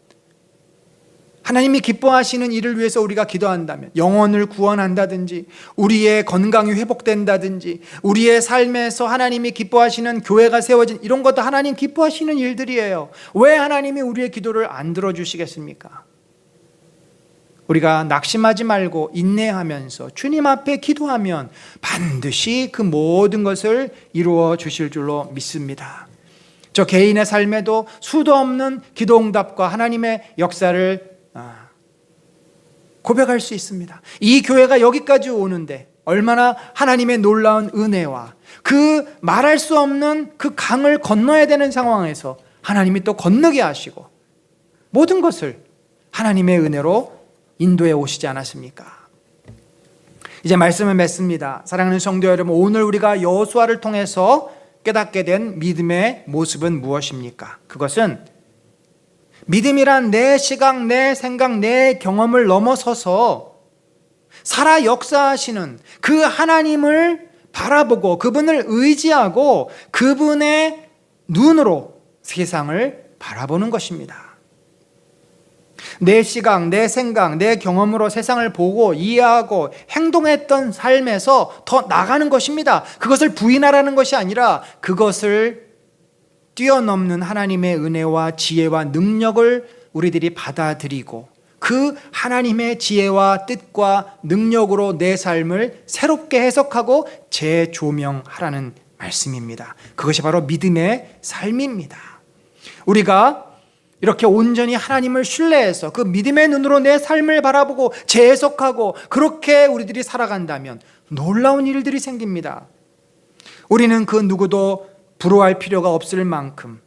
하나님이 기뻐하시는 일을 위해서 우리가 기도한다면, 영혼을 구원한다든지 우리의 건강이 회복된다든지 우리의 삶에서 하나님이 기뻐하시는 교회가 세워진, 이런 것도 하나님 기뻐하시는 일들이에요. 왜 하나님이 우리의 기도를 안 들어주시겠습니까? 우리가 낙심하지 말고 인내하면서 주님 앞에 기도하면 반드시 그 모든 것을 이루어 주실 줄로 믿습니다. 저 개인의 삶에도 수도 없는 기도 응답과 하나님의 역사를 고백할 수 있습니다. 이 교회가 여기까지 오는데 얼마나 하나님의 놀라운 은혜와 그 말할 수 없는 그 강을 건너야 되는 상황에서 하나님이 또 건너게 하시고 모든 것을 하나님의 은혜로 인도해 오시지 않았습니까? 이제 말씀을 맺습니다. 사랑하는 성도 여러분, 오늘 우리가 여호수아를 통해서 깨닫게 된 믿음의 모습은 무엇입니까? 그것은 믿음이란 내 시각, 내 생각, 내 경험을 넘어서서 살아 역사하시는 그 하나님을 바라보고 그분을 의지하고 그분의 눈으로 세상을 바라보는 것입니다. 내 시각, 내 생각, 내 경험으로 세상을 보고 이해하고 행동했던 삶에서 더 나가는 것입니다. 그것을 부인하라는 것이 아니라 그것을 뛰어넘는 하나님의 은혜와 지혜와 능력을 우리들이 받아들이고 그 하나님의 지혜와 뜻과 능력으로 내 삶을 새롭게 해석하고 재조명하라는 말씀입니다. 그것이 바로 믿음의 삶입니다. 우리가 이렇게 온전히 하나님을 신뢰해서 그 믿음의 눈으로 내 삶을 바라보고 재해석하고 그렇게 우리들이 살아간다면 놀라운 일들이 생깁니다. 우리는 그 누구도 부러워할 필요가 없을 만큼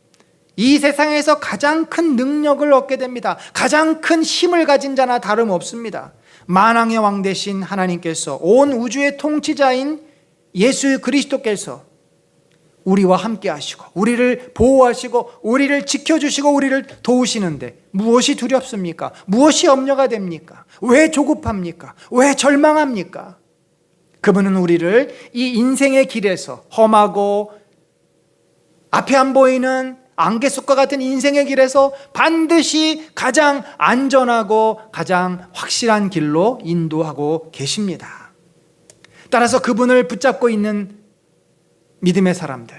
이 세상에서 가장 큰 능력을 얻게 됩니다. 가장 큰 힘을 가진 자나 다름없습니다. 만왕의 왕 되신 하나님께서, 온 우주의 통치자인 예수 그리스도께서 우리와 함께 하시고 우리를 보호하시고 우리를 지켜주시고 우리를 도우시는데 무엇이 두렵습니까? 무엇이 염려가 됩니까? 왜 조급합니까? 왜 절망합니까? 그분은 우리를 이 인생의 길에서, 험하고 앞에 안 보이는 안개숲과 같은 인생의 길에서 반드시 가장 안전하고 가장 확실한 길로 인도하고 계십니다. 따라서 그분을 붙잡고 있는 믿음의 사람들,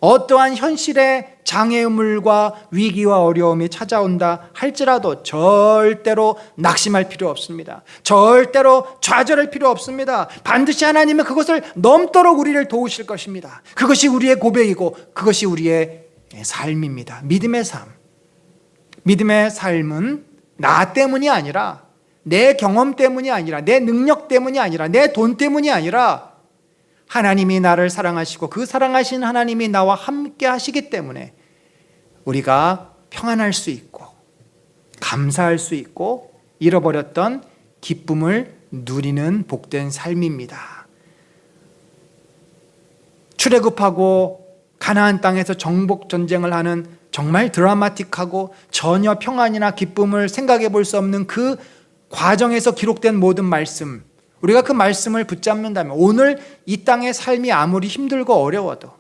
어떠한 현실의 장애물과 위기와 어려움이 찾아온다 할지라도 절대로 낙심할 필요 없습니다. 절대로 좌절할 필요 없습니다. 반드시 하나님은 그것을 넘도록 우리를 도우실 것입니다. 그것이 우리의 고백이고 그것이 우리의 삶입니다. 믿음의 삶. 믿음의 삶은 나 때문이 아니라, 내 경험 때문이 아니라, 내 능력 때문이 아니라, 내 돈 때문이 아니라 하나님이 나를 사랑하시고 그 사랑하신 하나님이 나와 함께 하시기 때문에 우리가 평안할 수 있고 감사할 수 있고 잃어버렸던 기쁨을 누리는 복된 삶입니다. 출애굽하고 가나안 땅에서 정복 전쟁을 하는 정말 드라마틱하고 전혀 평안이나 기쁨을 생각해 볼 수 없는 그 과정에서 기록된 모든 말씀, 우리가 그 말씀을 붙잡는다면 오늘 이 땅의 삶이 아무리 힘들고 어려워도,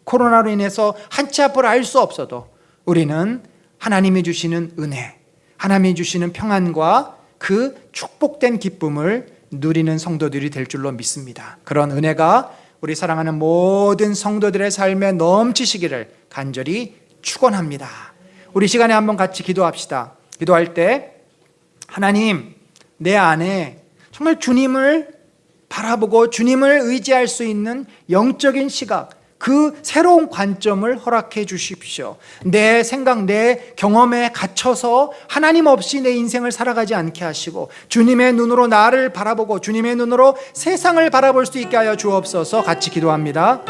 코로나로 인해서 한치 앞을 알 수 없어도 우리는 하나님이 주시는 은혜, 하나님이 주시는 평안과 그 축복된 기쁨을 누리는 성도들이 될 줄로 믿습니다. 그런 은혜가 우리 사랑하는 모든 성도들의 삶에 넘치시기를 간절히 축원합니다. 우리 시간에 한번 같이 기도합시다. 기도할 때 하나님, 내 안에 정말 주님을 바라보고 주님을 의지할 수 있는 영적인 시각, 그 새로운 관점을 허락해 주십시오. 내 생각, 내 경험에 갇혀서 하나님 없이 내 인생을 살아가지 않게 하시고 주님의 눈으로 나를 바라보고 주님의 눈으로 세상을 바라볼 수 있게 하여 주옵소서. 같이 기도합니다.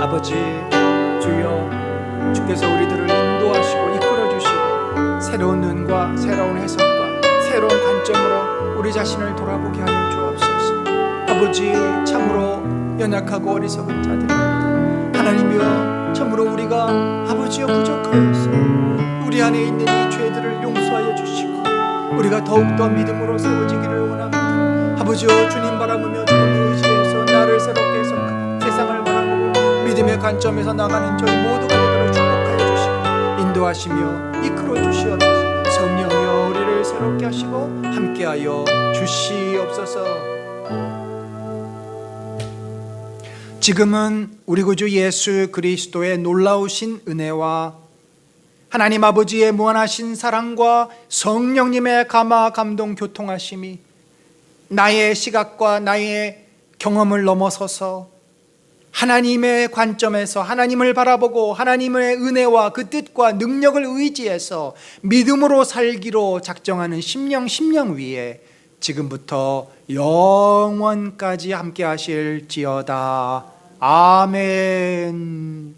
아버지, 주여, 주께서 우리들을 인도하시고 이끌어주시고 새로운 눈과 새로운 해석과 새로운 관점으로 우리 자신을 돌아보게 하여 주옵소서. 아버지, 참으로 연약하고 어리석은 자들입니다. 하나님이여, 참으로 우리가 아버지여 부족하여서 우리 안에 있는 이 죄들을 용서하여 주시고 우리가 더욱더 믿음으로 세워지기를 원합니다. 아버지여, 주님 바라보며 주님을 의지해서 나를 새롭게 해석하고 세상을 바라보고 믿음의 관점에서 나가는 저희 모두가 되도록 축복하여 주시고 인도하시며 이끌어 주시옵소서. 성령이여, 우리를 새롭게 하시고 함께하여 주시옵소서. 지금은 우리 구주 예수 그리스도의 놀라우신 은혜와 하나님 아버지의 무한하신 사랑과 성령님의 감화 감동 교통하심이 나의 시각과 나의 경험을 넘어서서 하나님의 관점에서 하나님을 바라보고 하나님의 은혜와 그 뜻과 능력을 의지해서 믿음으로 살기로 작정하는 심령 위에 지금부터 영원까지 함께 하실지어다. 아멘.